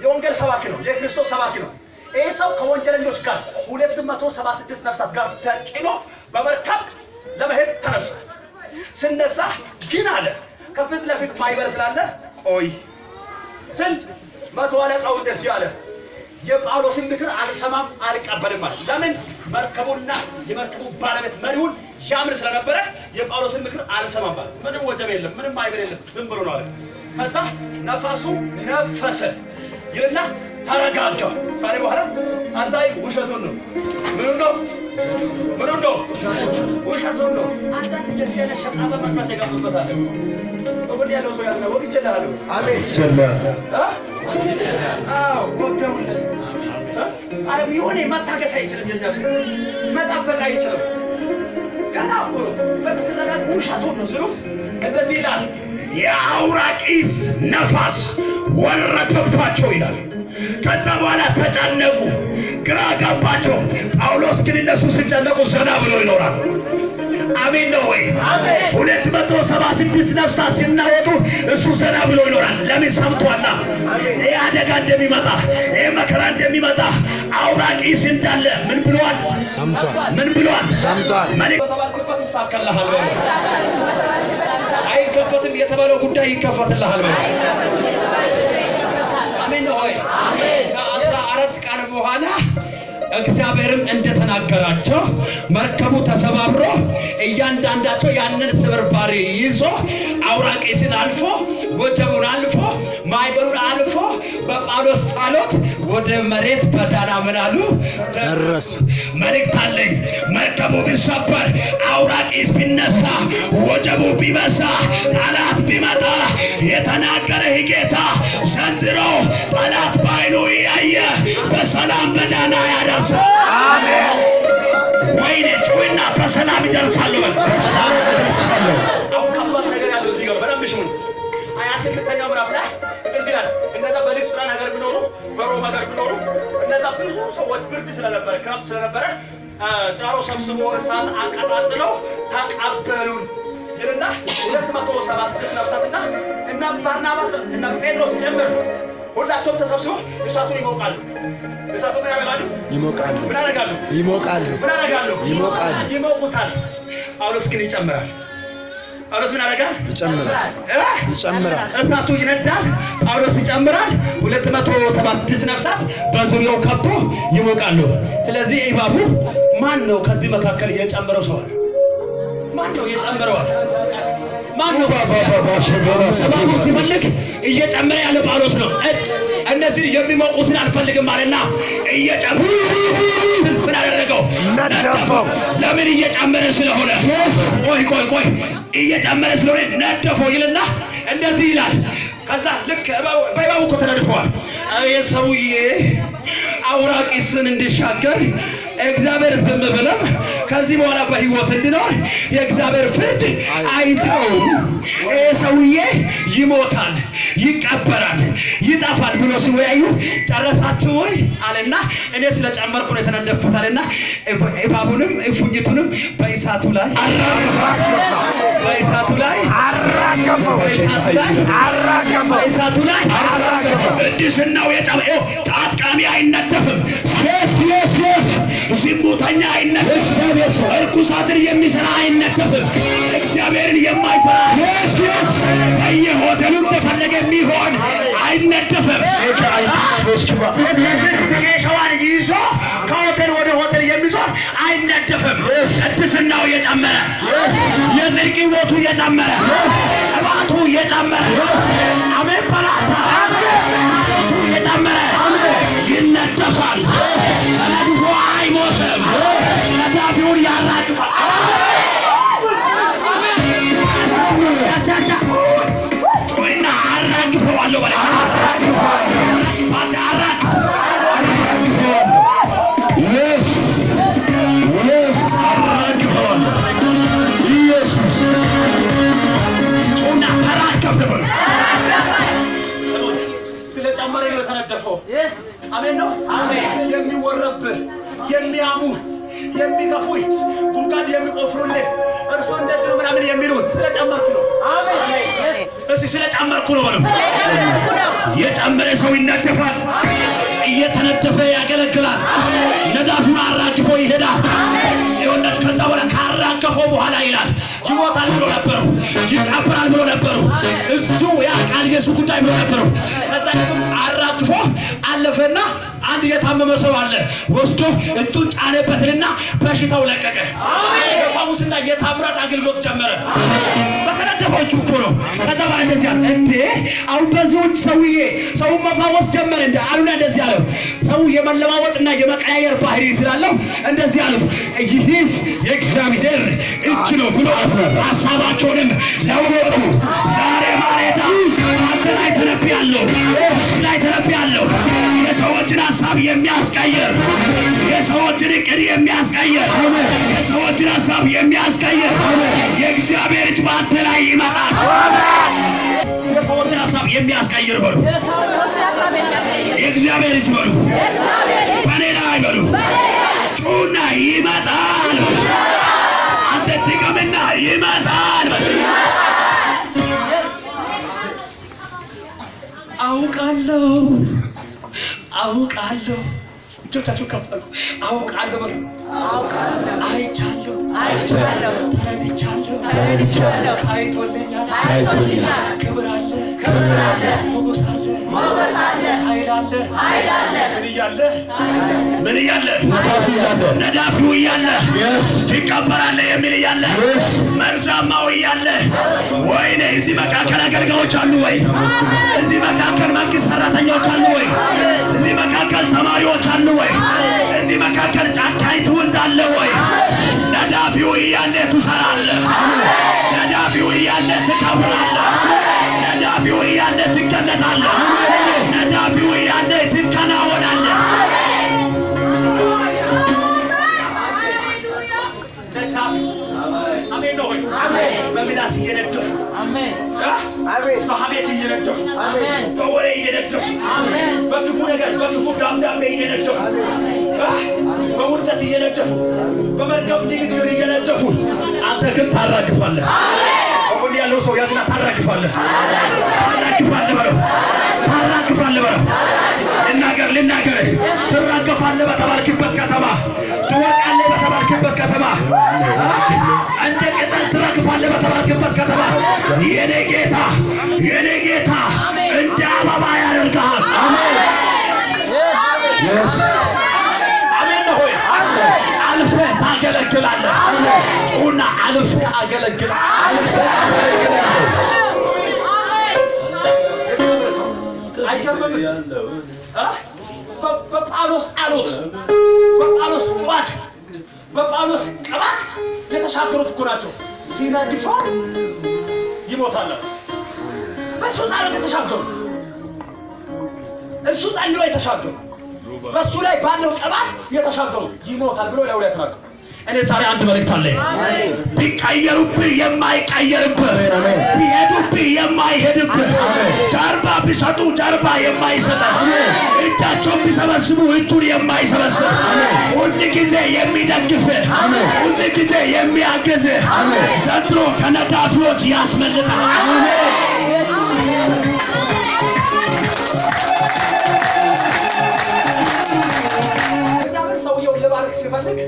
የወንጌል ሰባኪ ነው፣ የክርስቶስ ሰባኪ ነው። ይህ ሰው ከወንጀለኞች ጋር 276 ነፍሳት ጋር ተጭኖ በመርከብ ለመሄድ ተነሳ። ስነሳ ግን አለ ከፊት ለፊት ማይበር ስላለ ቆይ ስል መቶ አለቃው እንደዚህ አለ፣ የጳውሎስን ምክር አልሰማም አልቀበልም አለ። ለምን? መርከቡና የመርከቡ ባለቤት መሪውን ያምር ስለነበረ የጳውሎስን ምክር አልሰማም አለ። ምንም ወጀብ የለም፣ ምንም ማይበር የለም፣ ዝም ብሎ ነው አለ። ከዛ ነፋሱ ነፈሰ ይልና ተረጋጋ። ካለ በኋላ አንታይ ውሸቱን ነው። ምኑን ነው? ምኑን ነው? ውሸቱን ነው። አንዳንድ እንደዚህ ያለ ሸቃባ መንፈስ የገባበት አለ። ወደ ያለው ሰው ያለው ወግ ይችላል። አሜን ይችላል። አዎ ወገው አይ ቢሆን መታገስ አይችልም። የኛስ መጣበቅ አይችልም። ገና እኮ በተሰረጋ ውሸቱን ነው ስሉ እንደዚህ ይላል፣ የአውራቂስ ነፋስ ወረደባቸው ይላል። ከዛ በኋላ ተጨነቁ፣ ግራ ገባቸው። ጳውሎስ ግን እነሱ ሲጨነቁ ዘና ብሎ ይኖራል። አሜን ነው ወይ? 276 ነፍሳት ሲናወጡ እሱ ዘና ብሎ ይኖራል። ለምን? ሰምቷላ። ይህ አደጋ እንደሚመጣ፣ ይህ መከራ እንደሚመጣ፣ አውራቂስ እንዳለ ምን ብሏል? ሰምቷል። ምን ብሏል? ሰምቷል። በተባልክበት ይሳካልሃል። አይከፈትም የተባለው ጉዳይ ይከፈትልሃል። አሜን ነው ወይ? ከ14 ቀን በኋላ እግዚአብሔርም እንደተናገራቸው መርከቡ ተሰባብሮ እያንዳንዳቸው ያንን ስብርባሪ ይዞ አውራቂስን አልፎ ወጀቡን አልፎ ማይበሩን አልፎ በጳውሎስ ጸሎት ወደ መሬት በዳና ምን አሉ? ደረሱ። መልእክት አለኝ። መርከቡ ቢሰበር፣ አውራቂስ ቢነሳ፣ ወጀቡ ቢበዛ፣ ጠላት ቢመጣ የተናገረህ ጌታ ዘንድሮ ጠላት ባይኑ እያየ በሰላም በዳና ያደርሳል። ተነሳ። አሜን። ወይኔ ጩይና በሰላም ይደርሳሉ። አሁን ከባድ ነገር ያለው እዚህ ጋር በደንብ ሽሙ 28ኛው ምዕራፍ ላይ እንደዚህ ይላል። እነዛ በሊስጥራ ነገር ቢኖሩ በሮማ ነገር ቢኖሩ እነዛ ብዙ ሰዎች ብርድ ስለነበረ ክረምት ስለነበረ ጫሮ ሰብስቦ እሳት አቀጣጥለው ተቀበሉን ይልና 276 ነፍሳትና እና ባርናባስ እና ጴጥሮስ ጭምር ሁላቸውም ተሰብስበው እሳቱን ይሞቃሉ። እሳቱን ምን ያደርጋሉ? ይሞቃሉ። ምን ያደርጋሉ? ይሞቃሉ። ምን ያደርጋሉ? ይሞቃሉ። ይሞቁታል። ጳውሎስ ግን ይጨምራል። ጳውሎስ ምን ያደርጋል? ይጨምራል። ይጨምራል። እሳቱ ይነዳል። ጳውሎስ ይጨምራል። 276 ነፍሳት በዙሪያው ከቦ ይሞቃሉ። ስለዚህ እባቡ ማን ነው? ከዚህ መካከል የጨመረው ሰው ማን ነው? የጨመረው ማን ነው? እባቡ ሲፈልግ እየጨመረ ያለ ጳውሎስ ነው። እነዚህ የሚሞቁትን አልፈልግም አለና እየጨመረ ምን አደረገው? ነደፈው። ለምን? እየጨመረ ስለሆነ። ቆይ እየጨመረ ስለሆነ ነደፈው ይልና እንደዚህ ይላል። ከዛ ልክ በእባቡ እኮ ተነድፈዋል። ሰውዬ አውራቂስን እንዲሻገር እግዚአብሔር ዝም ብለም ከዚህ በኋላ በሕይወት እንድኖር የእግዚአብሔር ፍርድ አይተውም። ሰውዬ ይሞታል፣ ይቀበራል፣ ይጠፋል ብሎ ሲወያዩ ጨረሳችሁ ወይ አለና እኔ ስለጨመርኩ ነው የተነደፍኩት አለና እባቡንም እፉኝቱንም በእሳቱ ላይ አራገፈው። በእሳቱ ላይ አራገፈው። በእሳቱ ላይ ቅድስናው የጨመረው ጣጥቃሚ አይነደፍም። ዝሙተኛ አይነደፍም። እርኩሳትን የሚሰራ አይነደፍም። እግዚአብሔርን የማይፈራ በየሆቴሉ እንደፈለገ የሚሆን አይነደፍም። ሸዋን ይዞ ከሆቴል ወደ ሆቴል የሚዞር አይነደፍም። ቅድስናው የጨመረ የጽድቅ ሕይወቱ የጨመረ ቅባቱ የጨመረ አሜን በላታ የጨመረ ይነደፋል። ተነድፎ አይሞትም። ነዳፊውን ያራግፋል። ጮይና አራግፈዋለሁ በላ ስለጨመረ ነው የተነደፈው። አሜን ነው። የሚወረብህ የሚያሙ የሚከፉኝ ጉድጓድ የሚቆፍሩልህ እርሱ እንደዚህ ነው ምናምን የሚሉት ስለጨመርኩ ነው። እስቲ ስለጨመርኩ ነው በለው። የጨመረ ሰው ይነደፋል። እየተነደፈ ያገለግላል። ነዳፊውን አራግፎ ይሄዳል። ይኸውልህ ከዛ በኋላ ካራገፈው በኋላ ይላል ይሞታል ብሎ ነበሩ፣ ይቀበራል ብሎ ነበሩ። እሱ ያ ቃል የኢየሱስ ጉዳይ ብሎ ነበሩ። ከዛ አራግፎ አለፈና አንድ የታመመ ሰው አለ ወስዶ እጁን ጫነበትና በሽታው ለቀቀ። የፈውስና የታምራት አገልግሎት ጀመረ። በተነደፈው እጁ እኮ ነው። ከዛ በኋላ እንደዚህ አለ እንዴ አሁን በዚህዎች ሰውዬ ሰው መፈወስ ጀመረ እንደ አሉና እንደዚህ አለው። ሰው የመለዋወጥና የመቀያየር ባህሪ ስላለው እንደዚህ አሉት ይህስ የእግዚአብሔር እጅ ነው ብሎ ሀሳባቸውንም ለወጡ። ዛሬ ማለዳ አንተ ላይ ተነብያለሁ፣ ላይ ተነብያለሁ። የሰዎችን ሀሳብ የሚያስቀይር የሰዎችን እቅድ የሚያስቀይር የሰዎችን ሀሳብ የሚያስቀይር የእግዚአብሔር እጅ በአንተ ላይ ይመጣል። የሰዎችን ሀሳብ የሚያስቀይር በሉ፣ የእግዚአብሔር እጅ በሉ፣ በኔ ላይ በሉ፣ ጩና ይመጣል። አንተ ድገምና ይመጣል። አውቃለሁ እጆቻችሁ ከፍ አድርጉ። አውቃለሁ በሉ። አይቻለሁ፣ ተረድቻለሁ፣ ታይቶልኛል። ክብር አለ፣ ሞገስ አለ፣ ኃይል አለ። ምን እያለ ነዳፊው እያለ ትቀበራለህ የሚል እያለ መርዛማው እያለ ወይኔ እዚህ መካከል አገልጋዮች አሉ ወይ? እዚህ መካከል መንግስት ሰራተኞች አሉ ወይ? እዚህ መካከል ተማሪዎች አሉ ወይ? እዚህ መካከል ጫካኝ ትውልድ አለ ወይ? ነዳፊው እያለ ትሰራለህ። ነዳፊው እያለ ትከብራለህ። ነዳፊው እያለ ትገለጣለህ። ነዳፊው እያለ ትከናወናለህ። በምላስ እየነደፉ በሐሜት እየነደፉ በወሬ እየነደፉ በክፉ ነገር በክፉ ዳምዳቤ እየነደፉ በውርደት እየነደፉ በመልካም ንግግር እየነደፉ አንተ ግን ታራግፋለህ። አሁን ያለው ሰው ያዝና ታራግፋለህ። ታራግፋለህ በለው። ታራግፋለህ በለው። ልናገር ትራገፋለህ በተባልክበት ከተማ፣ ትወድቃለህ በተባልክበት ከተማ፣ እንደ ቅጠል ትራግፋለህ በተባልክበት ከተማ የኔ ጌታ እንደ አበባ ያደርግሃል። አሜን አሜን ነው ሆይ አልፈህ ታገለግላለህ። ጩና አልፈህ አገለግላለህ። በጳውሎስ ጸሎት፣ በጳውሎስ ጩኸት፣ በጳውሎስ ቅባት የተሻገሩት እኮ ናቸው። ሲነድፉ ይሞታል። በእሱ ጸሎት የተሻገሩ፣ እሱ ጸልዮ የተሻገሩ፣ በእሱ ላይ ባለው ቅባት የተሻገሩ ይሞታል ብሎ ላይ ተናገሩ። እኔ ዛሬ አንድ መልእክት አለኝ። ቢቀየሩብህ የማይቀየርብህ፣ ቢሄዱብህ የማይሄድብህ፣ ጀርባ ቢሰጡ ጀርባ የማይሰጥህ፣ እጃቸውን ቢሰበስቡ እጁን የማይሰበስብ፣ ሁል ጊዜ የሚደግፍህ፣ ሁል ጊዜ የሚያግዝህ ዘንድሮ ከነዳፊዎች ያስመልጣል። ሰውየውን ልባርክ ሲፈልግ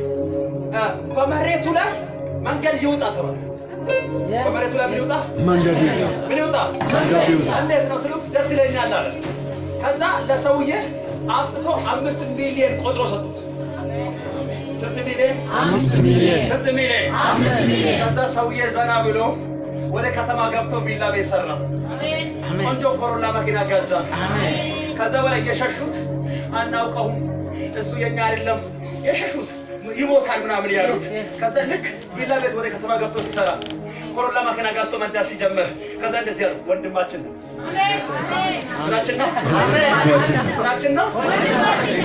በመሬቱ ላይ መንገድ ይውጣ ተባለ። በመሬቱ ላይ ምን ይውጣ? መንገድ ይውጣ። ምን ይውጣ? መንገድ ይውጣ። እንዴት ነው ስሉት ደስ ይለኛል አለ። ከዛ ለሰውዬ አምጥቶ 5 ሚሊዮን ቆጥሮ ሰጡት። ስንት ሚሊዮን? 5 ሚሊዮን። ስንት ሚሊዮን? 5 ሚሊዮን። ከዛ ሰውዬ ዘና ብሎ ወደ ከተማ ገብቶ ቪላ ቤት ሰራ። አሜን። ቆንጆ ኮሮላ መኪና ገዛ። አሜን። ከዛ በላይ የሸሹት አናውቀውም፣ እሱ የኛ አይደለም የሸሹት ይሞታል ምናምን ያሉት። ከዛ ልክ ቪላ ቤት ወደ ከተማ ገብቶ ሲሰራ ኮሮላ መኪና ገዝቶ መንዳት ሲጀምር ከዛ እንደዚህ ያሉ ወንድማችን ነው። አሜን አሜን። ምናችን ነው? አሜን ምናችን ነው?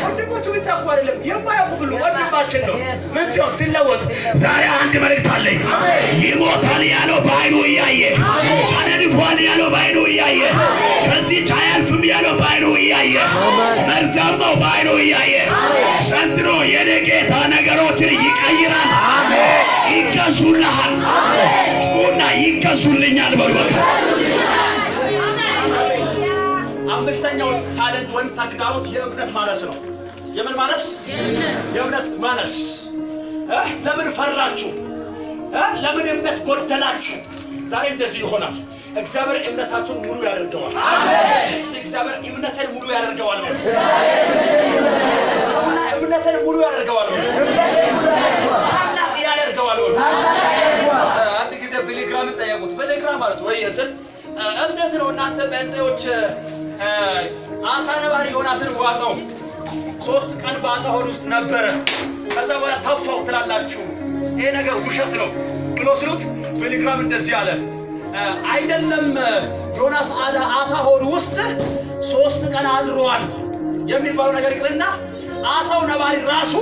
ወንድሞቹ ብቻ እኮ አይደለም የማያውቁት ሁሉ ወንድማችን ነው። ምን ሲሆን ሲለወጥ ዛሬ አንድ መልእክት አለኝ። ይሞታል ያለው በዓይኑ እያየ፣ ተነድፏል ያለው በዓይኑ እያየ፣ ከዚህ አያልፍም ያለው በዓይኑ እያየ፣ መርዛማው በዓይኑ እያየ ዘንድሮ የኔ ጌታ ነገሮችን ይቀይራል። አሜን። ይገዙልሃል። ጩና ይገዙልኛል በሉ። አምስተኛው ታለንት ወይም ተግዳሮት የእምነት ማነስ ነው። የምን ማነስ? የእምነት ማነስ። ለምን ፈራችሁ? ለምን እምነት ጎደላችሁ? ዛሬ እንደዚህ ይሆናል። እግዚአብሔር እምነታችሁን ሙሉ ያደርገዋል። አሜን። እግዚአብሔር እምነትን ሙሉ ያደርገዋል። እምነትን ሙሉ ያደርገዋል። ታላቅ ያደርገዋል። አንድ ጊዜ ቢሊግራም ጠየቁት። ቢሊግራም ማለት ወይ የስል እንዴት ነው እናንተ ጴንጤዎች አሳ ነባሪ ዮናስን ዋጠው 3 ቀን በአሳ ሆድ ውስጥ ነበረ፣ ከዛ በኋላ ተፋው ትላላችሁ፣ ይሄ ነገር ውሸት ነው ብሎ ሲሉት ቢሊግራም እንደዚህ አለ፣ አይደለም ዮናስ አሳ ሆድ ውስጥ 3 ቀን አድሯል የሚባለው ነገር ይቅርና አሳው ነባሪ ራሱ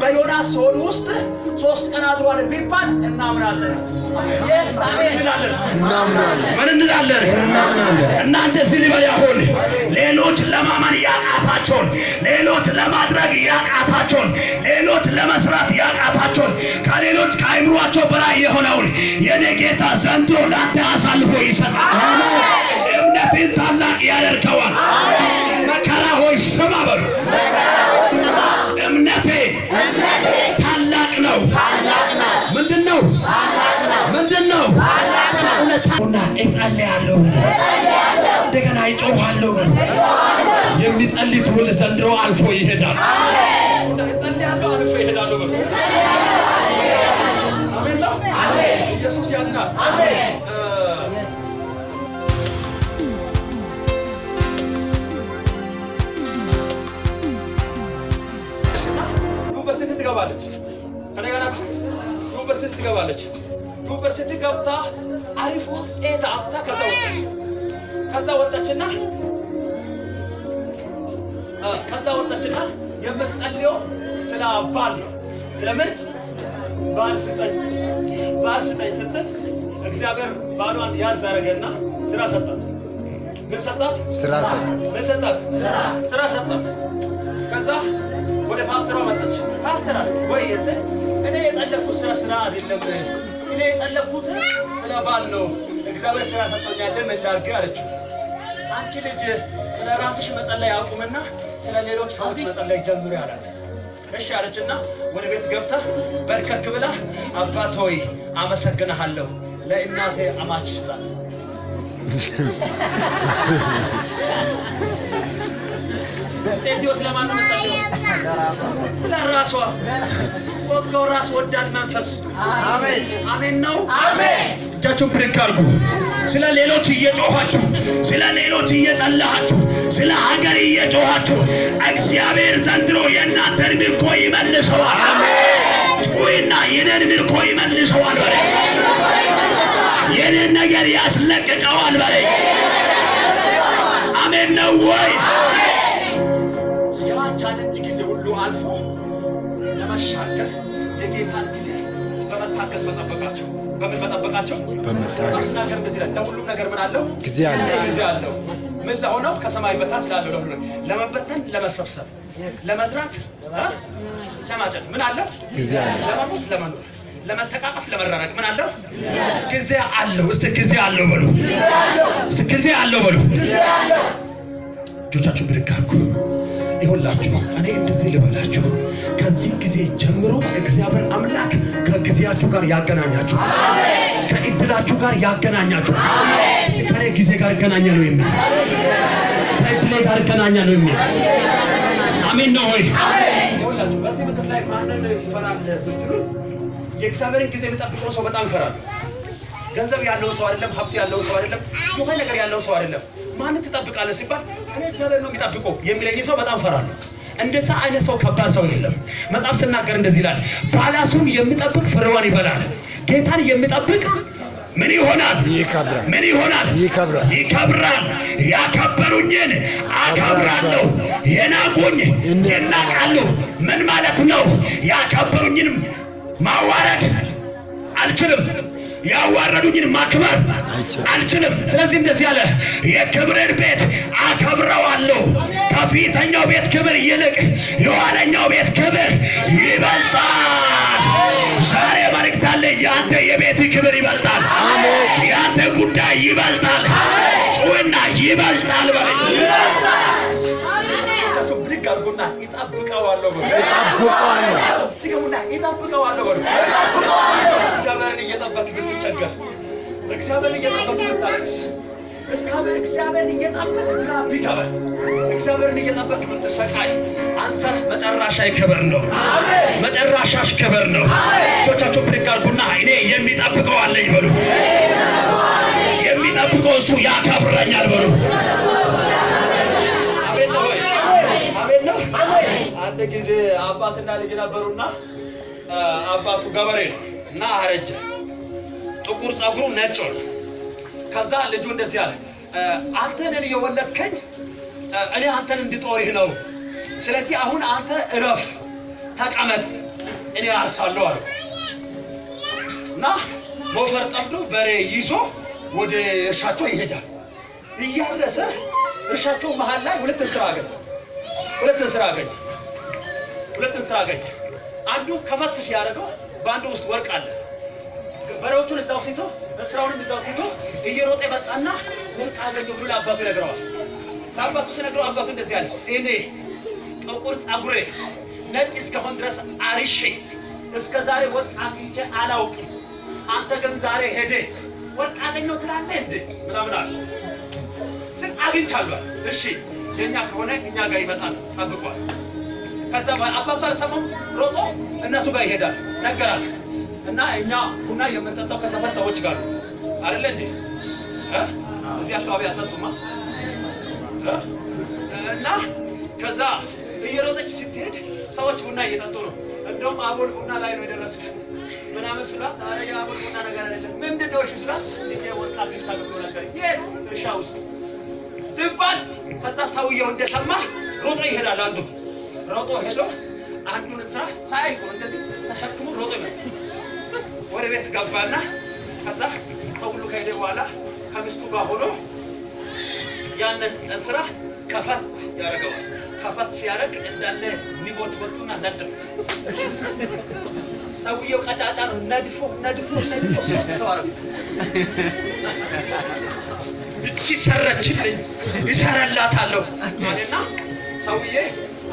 በዮናስ ሆድ ውስጥ 3 ቀን አድሯል ቢባል እናምናለን። ምን እንላለን? እናንተ ሲልበል ያሆን ሌሎች ለማመን ያቃታቸውን፣ ሌሎች ለማድረግ ያቃታቸውን፣ ሌሎች ለመስራት ያቃታቸውን ከሌሎች ከአይምሯቸው በላይ የሆነውን የኔ ጌታ ዘንድሮ ላንተ አሳልፎ ይሰጣል። እምነትን ታላቅ ያደርገዋል። መከራ ሆይ ስማ በሉ። እምነቴ ታላቅ ነው። ምንድነው? ምንድነው? እና እጸልያለሁ፣ እንደገና ይጮሃለሁ። የሚጸልይ ትውልድ ዘንድሮ አልፎ ይሄዳል። እጸልያለሁ፣ አልፎ ይሄዳል። አሜን ነው። ኢየሱስ ያድናል። አሜን። ዩኒቨርሲቲ ትገባለች። ከነገና ዩኒቨርሲቲ ትገባለች። ዩኒቨርሲቲ ገብታ አሪፍ ውጤት አምጥታ ከዛ ወጣችና የምትጸልየው ስለ ባል ነው። ስለምን? ባል ስጠኝ ስትል እግዚአብሔር ባሏን ያዝ አደረገና ስራ ሰጣት። ምን ሰጣት? ስራ ሰጣት። ምን ሰጣት? ስራ ሰጣት። ከዛ ወደ ፓስተሯ መጣች። ፓስተር አለ ወይ እኔ የጸለይኩት ስራ አይደለም፣ እኔ የጸለይኩት ስለ ባል ነው። እግዚአብሔር ስራ ሰጥቶኛል እንዳርግ አለችው። አንቺ ልጅ ስለ ራስሽ መጸለይ አቁምና ስለ ሌሎች ሰዎች መጸለይ ጀምሪ አላት። እሺ አለችና ወደ ቤት ገብታ በርከክ ብላ አባት ሆይ አመሰግናለሁ፣ ለእናቴ አማች ስጣት። ሴትዮስ ለማን ነው የምትጸልየው? ለራሷ ወጥቶ ራስ ወዳድ መንፈስ። አሜን አሜን ነው። አሜን። እጃችሁን ብድግ አድርጉ። ስለ ሌሎች እየጮኻችሁ፣ ስለ ሌሎች እየጸለያችሁ፣ ስለ ሀገር እየጮኻችሁ እግዚአብሔር ዘንድሮ የእናንተን ምርኮ ይመልሰዋል። አሜን። ጩይና የኔን ምርኮ ይመልሰዋል በሬ፣ የኔን ነገር ያስለቅቀዋል በሬ። አሜን ነው ወይ? ቻሌንጅ ጊዜ ሁሉ አልፎ ለመሻገር የጌታን ጊዜ በመታገስ መጠበቃቸው። በምን መጠበቃቸው? በመታገስ ነገር ጊዜ ለሁሉም ነገር ምን አለው? ጊዜ አለው። ምን ለሆነው ከሰማይ በታች ላለው ለሁሉ ለመበተን፣ ለመሰብሰብ፣ ለመዝራት፣ ለማጨድ ምን አለው? ጊዜ አለው። ለመሞት፣ ለመኖር፣ ለመተቃቀፍ፣ ለመራረቅ ምን አለው? ጊዜ አለው። እስቲ ጊዜ አለው በሉ። እስቲ ጊዜ አለው በሉ። እጆቻችሁን ብድግ አድርጉ። ይሁላችሁ እኔ እንደዚህ ልበላችሁ፣ ከዚህ ጊዜ ጀምሮ እግዚአብሔር አምላክ ከጊዜያችሁ ጋር ያገናኛችሁ፣ ከእድላችሁ ጋር ያገናኛችሁ። እስቲ ከኔ ጊዜ ጋር እገናኛለሁ የሚል፣ ከእድሌ ጋር እገናኛለሁ የሚል አሜን ነው ወይ? ይሁላችሁ በዚህ ምድር ላይ ማንን ይፈራል ብትሉ የእግዚአብሔርን ጊዜ የሚጠብቀው ሰው በጣም ይፈራል። ገንዘብ ያለው ሰው አይደለም፣ ሀብት ያለው ሰው አይደለም፣ የሆነ ነገር ያለው ሰው አይደለም። ማንን ትጠብቃለህ ሲባል እኔ እግዚአብሔር ነው የሚጠብቀው የሚለኝ ሰው በጣም ፈራለሁ። እንደዛ አይነት ሰው ከባድ ሰው የለም። መጽሐፍ ሲናገር እንደዚህ ይላል፣ ባላቱን የሚጠብቅ ፍሬዋን ይበላል። ጌታን የሚጠብቅ ምን ይሆናል? ይከብራል። ምን ይሆናል? ይከብራል። ይከብራል። ያከበሩኝን አከብራለሁ፣ የናቁኝ ይናቃሉ። ምን ማለት ነው? ያከበሩኝን ማዋረድ አልችልም፣ ያዋረዱኝን ማክበር አልችልም። ስለዚህ እንደዚህ አለ፣ የክብርን ቤት አከብረዋለሁ። ከፊተኛው ቤት ክብር ይልቅ የኋለኛው ቤት ክብር ይበልጣል። ዛሬ መልእክት አለ። ያንተ የቤት ክብር ይበልጣል። ያንተ ጉዳይ ይበልጣል። ጩና ይበልጣል በለኝ። ይጠብቀዋለሁ ይጠብቀዋለሁ ይጠብቀዋለሁ። እግዚአብሔርን እየጠበቅ ብትቸገር፣ እግዚአብሔርን እየጠበቅ ብታለቅስ፣ እግዚአብሔርን እየጠበቅ ግራ ቢገባህ፣ እግዚአብሔርን እየጠበቅ ብትሰቃይ፣ አንተ መጨረሻሽ ክብር ነው። መጨረሻሽ ክብር ነው። እጆቻችሁ ብድግ አድርጉና እኔ የሚጠብቀው አለኝ በሉ። የሚጠብቀው እሱ ያከብረኛል በሉ። አንድ ጊዜ አባትና ልጅ ነበሩና አባቱ ገበሬ ነው እና አረጀ። ጥቁር ጸጉሩ ነጭ ሆነ። ከዛ ልጁ እንደዚህ አለ፣ አንተን የወለድከኝ እኔ አንተን እንድጦርህ ነው። ስለዚህ አሁን አንተ እረፍ፣ ተቀመጥ፣ እኔ አርሳለሁ አለ እና ሞፈር ጠምዶ በሬ ይዞ ወደ እርሻቸው ይሄዳል። እያረሰ እርሻቸው መሃል ላይ ሁለት እንስራ አገኘ። አንዱ ከፈት ሲያደርገው በአንዱ ውስጥ ወርቅ አለ። በሬዎቹን እዛው ትቶ እንስራውንም እዛው ትቶ እየሮጠ መጣና ወርቅ አገኘሁ ብሎ ለአባቱ ይነግረዋል። ለአባቱ ሲነግረው አባቱ እንደዚህ አለ፣ እኔ ጥቁር ጸጉሬ ነጭ እስከሆን ድረስ አርሼ እስከ ዛሬ ወርቅ አግኝቼ አላውቅም። አንተ ግን ዛሬ ሄደህ ወርቅ አገኘሁ ትላለህ እንዴ? ምናምን አለ። አግኝቻለሁ። እሺ የኛ ከሆነ እኛ ጋር ይመጣል፣ ጠብቋል። ከዛ አባቱ አልሰማም፣ ሮጦ እናቱ ጋር ይሄዳል፣ ነገራት እና እኛ ቡና የምንጠጣው ከሰፈር ሰዎች ጋር አይደለ እንዴ? እዚህ አካባቢ አጠጡማ እና ከዛ እየሮጠች ስትሄድ ሰዎች ቡና እየጠጡ ነው። እንደውም አቦል ቡና ላይ ነው የደረሰችው ምናምን ስላት፣ አረ የአቦል ቡና ነገር አይደለም። ምንድን ነው እሺ ስላት፣ እንዴ ወጣ ግታ ብሎ ነገር የት እርሻ ውስጥ ሲባል፣ ከዛ ሰውየው እንደሰማ ሮጦ ይሄዳል። አንዱ ሮጦ ሄዶ አንዱን እንስራ ሳይሆን እንደዚህ ተሸክሞ ሮጦ ይመጣል። ወደ ቤት ገባና ከዛ ሰው ሁሉ ከሄደ በኋላ ከሚስቱ ጋር ሆኖ ያንን እንስራ ከፈት ያደርገዋል። ከፈት ሲያደርግ እንዳለ ሊሞት ወጡና ነድፍ ሰውየው ቀጫጫ ነው። ነድፎ ሶስት ሰው አረጉት። እቺ ሰረችልኝ ይሰራላታለሁ አለና ሰውዬ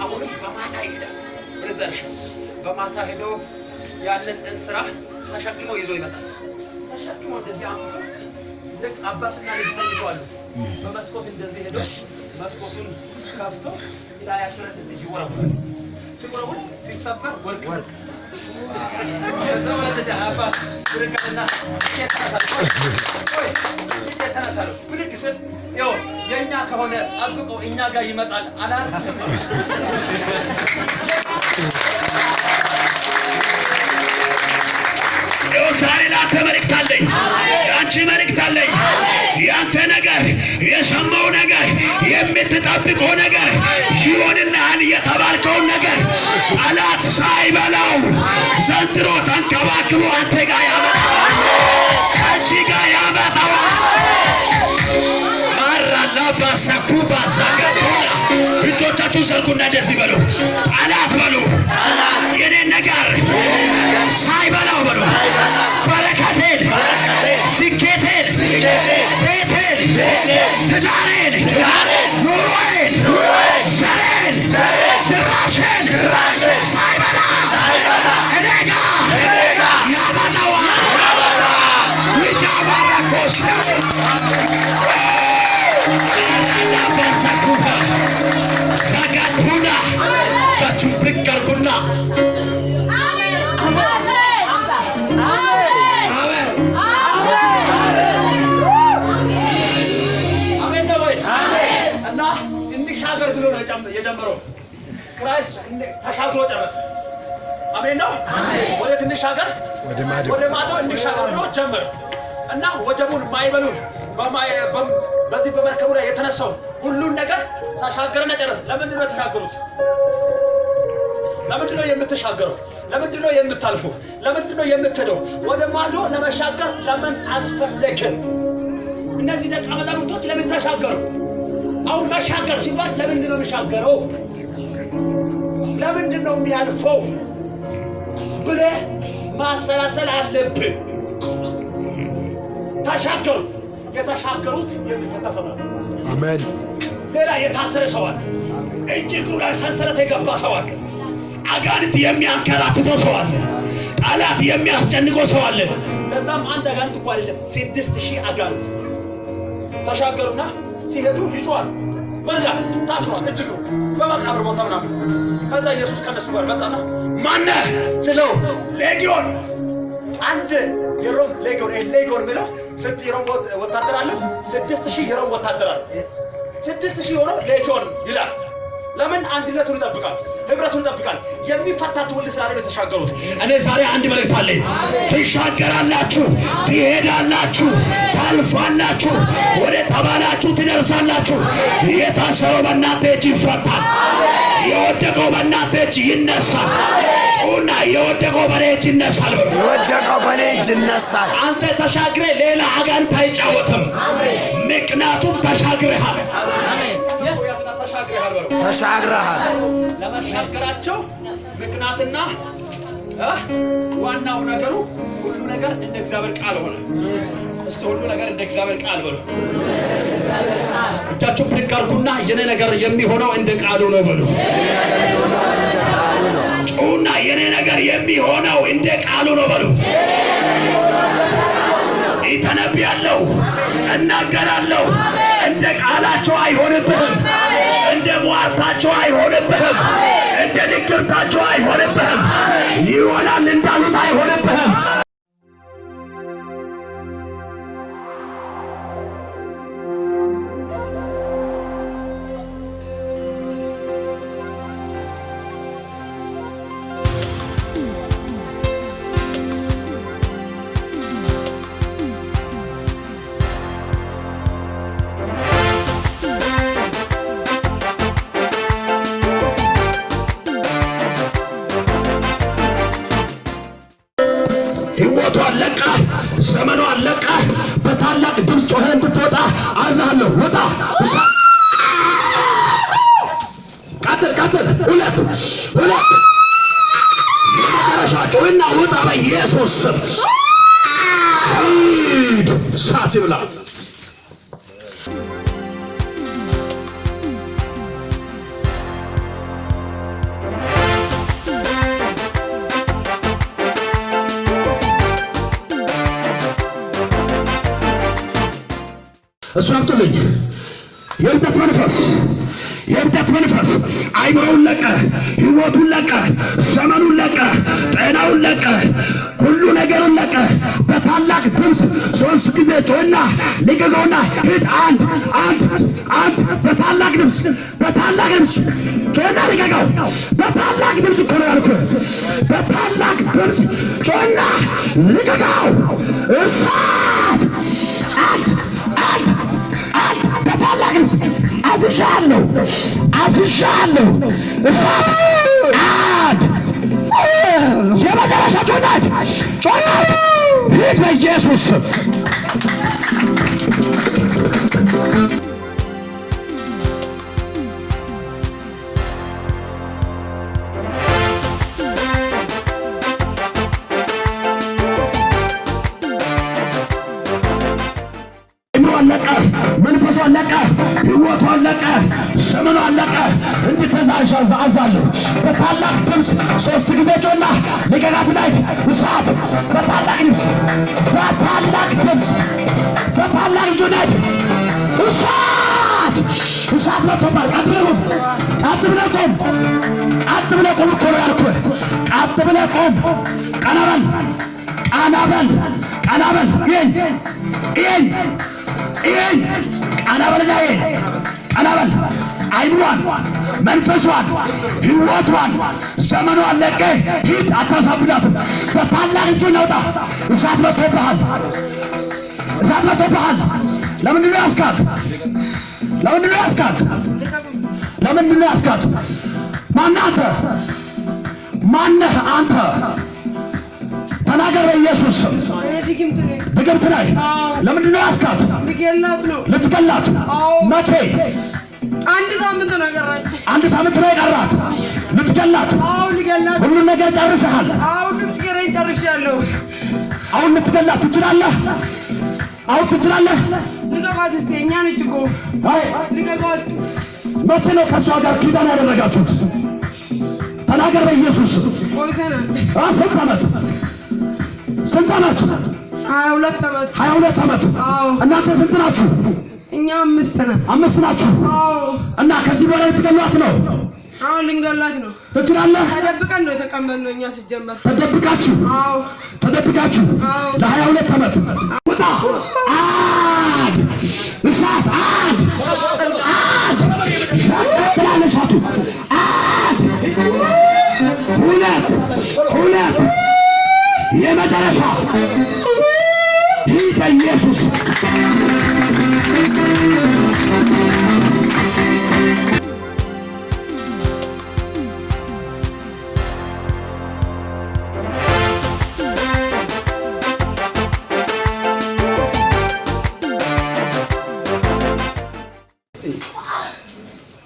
አሁንም በማታ ይሄዳል። ብርዘርሽ በማታ ሄዶ ያንን እንስራ ተሸክሞ ይዞ ይመጣል። ተሸክሞ እንደዚህ አምጥቶ ልክ አባትና ልጅ ተኝተዋል። በመስኮት እንደዚህ ሄዶ መስኮቱን ከፍቶ ላይ አሽረት እዚህ ይወረውራል። ሲወረውር ሲሰበር ወርቅ የዘመረተ አባት ብርቅና ተነሳሉ። ብድግ ስል ይኸው የእኛ ከሆነ ጠብቆ እኛ ጋር ይመጣል አላልኩም። ዛሬ ላንተ መልእክት አለኝ፣ አንቺ መልእክት አለኝ። ያንተ ነገር የሰማው ነገር የምትጠብቀው ነገር ይሆንልሃል። የተባልከውን ነገር ጠላት ሳይበላው ዘንድሮ ተንከባክቦ አንተ ጋር ያመጣዋል፣ አንቺ ጋር ያመጣዋል። ማራላ ባሰኩ ባሰገቱና እጆቻችሁን ዘርጉና እንደዚህ በሉ፣ ጠላት በሉ የኔን ነገር ሳይበላው በሉ፣ በረከቴን፣ ስኬቴን፣ ቤቴን፣ ትዳሬን፣ ኑሮዬን፣ ዘሬን፣ ድራሼን ሳይበላ እኔ ጋ ያመጣዋል። ዊጃባራኮስታ ናፈሰኩታ ዘጋቱና ታችሁ ብቅ አርጉና የጀመረው ክራይስት ተሻግሮ ጨረሰ። አሜን ነው። ወደ ትንሽ ሀገር ወደ ማዶ እንሻገር ብሎ ጀመረ እና ወጀቡን ማይበሉን በዚህ በመርከቡ ላይ የተነሳው ሁሉን ነገር ተሻገረና ጨረሰ። ለምንድን ነው የተሻገሩት? ለምንድን ነው የምትሻገረው? ለምንድን ነው የምታልፈው? ለምንድን ነው የምትሄደው? ወደ ማዶ ለመሻገር ለምን አስፈለገ? እነዚህ ደቀ መዛሙርቶች ለምን ተሻገሩ? አሁን መሻገር ሲባል ለምንድን ነው የሚሻገረው? ለምንድን ነው የሚያልፈው ብለህ ማሰላሰል አለብህ። ተሻገሩ። የተሻገሩት የሚፈታ ሰው ነው። አሜን። ሌላ የታሰረ ሰው አለ። እጅጉ ላይ ሰንሰለት የገባ ሰው አለ። አጋንንት የሚያንከራትተው ሰው አለ። ጠላት የሚያስጨንቀው ሰው አለ። ለዛም አንድ አጋንንት እኮ አይደለም 6000 አጋንንት ተሻገሩና ሲሄዱ ይጮሃል። ወላ ታስሯል። እጅጉ በመቃብር ቦታ ምናምን። ከዛ ኢየሱስ ከነሱ ጋር መጣና ማነህ ስለው ሌጊዮን አንድ የሮም ሌጊዮን ብለው ስንት የሮም ወታደር አለ? 6000 የሮም ወታደር አለ። 6000 ሆኖ ሌጊዮን ይላል። ለምን? አንድነቱን ይጠብቃል፣ ህብረቱን ይጠብቃል። የሚፈታ ትውልድ ስላለ የተሻገሩት። እኔ ዛሬ አንድ መልእክት አለኝ። ትሻገራላችሁ፣ ትሄዳላችሁ፣ ታልፋላችሁ፣ ወደ ተባላችሁ ትደርሳላችሁ። የታሰረው በእናንተ እጅ ይፈታል፣ የወደቀው በእናንተ እጅ ይነሳል። ጩና የወደቀው በኔ እጅ ይነሳል። የወደቀው በኔ እጅ ይነሳል። አንተ ተሻግሬ ሌላ አጋንንት አይጫወትም። ምክንያቱም ተሻግረሃል። ተሻግረሃል። ለመሻገራቸው ምክንያትና ዋናው ነገሩ ሁሉ ነገር እንደ እግዚአብሔር ቃል ሆነ። እስቲ ሁሉ ነገር እንደ እግዚአብሔር ቃል በሉ። እጃችሁ ብድግ አድርጉና የኔ ነገር የሚሆነው እንደ ቃሉ ነው በሉ። ጩና የኔ ነገር የሚሆነው እንደ ቃሉ ነው በሉ። ይተነብያለሁ፣ እናገራለሁ። እንደ ቃላቸው አይሆንብህም፣ እንደ ሟርታቸው አይሆንብህም፣ እንደ ንግርታቸው አይሆንብህም። ይሆናል እንዳሉት አይሆንብህም። ሕይወቷን ለቃ ዘመኗን ለቀህ በታላቅ ድምፅ ጮኸህ እንድትወጣ አዛለሁ። ውጣ! ቀጥል! ሁለት የመጨረሻቸውና ውጣ በኢየሱስ ስም። ሂድ! እሳት ይብላ። እሱ አምጡልኝ። የእብደት መንፈስ አይምሮውን ለቀ፣ ህይወቱን ለቀ፣ ዘመኑን ለቀ፣ ጤናውን ለቀ፣ ሁሉ ነገሩን ለቀ። በታላቅ ድምፅ 3 ጊዜ ጮህና ልቀቀውና ሂድ። አንድ በታላቅ ድምፅ ጮህና ልቀቀው። በታላቅ ድምፅ እኮ ነው ያልኩህ። በታላቅ ድምፅ ጮህና ልቀቀው። እሳት! አንድ በታላቅ ድምፅ አዝዣለሁ። እሳት! አንድ የመጨረሻ ጮህናት ሂድ በኢየሱስ ስም። አለቀ፣ መንፈሱ አለቀ፣ ህይወቱ አለቀ፣ ዘመኑ አለቀ። እንድትነዛ አዛለሁ። በታላቅ ድምፅ 3 ጊዜ ጮህና ልቀቃት። ላይ እሳት! በታላቅ ድምፅ ጮህናት እሳት መጥቶባል። ቀጥ ብለህ ቁም እኮ ነው ያልኩህ። ቀጥ ብለህ ቁም። ቀና በል። ይሄን ቀና በልና ቀና በል። አይምሯን፣ መንፈሷን፣ ህይወቷን፣ ዘመኗን ለቀህ ሂድ። አታሳብዳትም። በታላቅ እጁን አውጣ። እሳት መጥቶብሃል። ለምንድን ነው ያስካት? ማነህ አንተ? ተናገር በኢየሱስ ስም። ድግምት ነህ። ለምንድን ነው ያስካት? ልትገላት? መቼ? 1 ሳምንት ነው የቀራት። 1 ሳምንት ነው የቀራት ልትገላት? ሁሉን ነገር ጨርሰሃል? ጨርሻለሁ። አሁን ልትገላት ትችላለህ? ልቀቋት እስኪ። እኛ ነች እኮ ልቀቋት። መቼ ነው ከእሷ ጋር ኪዳን ያደረጋችሁት? ተናገር በኢየሱስ ስም። ቆይተናል። ስንት ዓመት? 22 ዓመት። እናንተ ስንት ናችሁ? እኛ 5 ናችሁ። እና ከዚህ በኋላ ልትገሏት ነው? አሁን ልንገላት ነው። ትችላለህ? ተደብቀን ነው የተቀመጥነው እኛ ሲጀመር። ተደብቃችሁ ለ22 ዓመት። ውጣ! እሳት! ትላለሻቱ! ሁለት የመጨረሻ ሂድ በኢየሱስ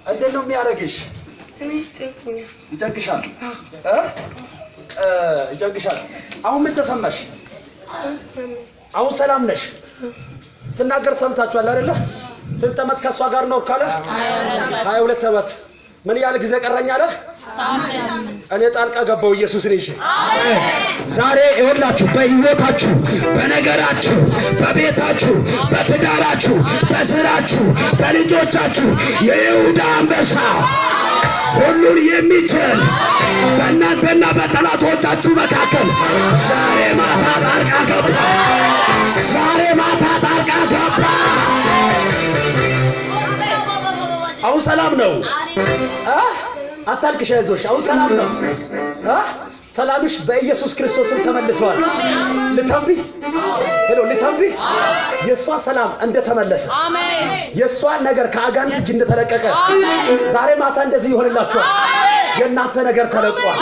እንዴት ነው የሚያደርግሽ? ይጨንቅሻል? አሁን ምን ተሰማሽ? አሁን ሰላም ነሽ? ስናገር ሰምታችኋል አይደለ? ስንት ዓመት ከሷ ጋር ነው ካለ? 22 ዓመት። ምን ያህል ጊዜ ቀረኝ አለ? እኔ ጣልቃ ገባው ኢየሱስን ይዤ። ዛሬ ይኸውላችሁ በህይወታችሁ፣ በነገራችሁ፣ በቤታችሁ፣ በትዳራችሁ፣ በስራችሁ፣ በልጆቻችሁ የይሁዳ አንበሳ ሁሉን የሚችል በእናንተና በጠላቶቻችሁ መካከል ዛሬ ማታ ጣልቃ ገባ። አሁን ሰላም ነው። አታልቅሽ፣ አይዞሽ። አሁን ሰላም ነው። ሰላምሽ በኢየሱስ ክርስቶስም ተመልሰዋል። ልተንብይ የእሷ ሰላም እንደተመለሰ የእሷ ነገር ከአጋንንት እጅ እንደተለቀቀ ዛሬ ማታ እንደዚህ ይሆንላችኋል። የእናንተ ነገር ተለቋል።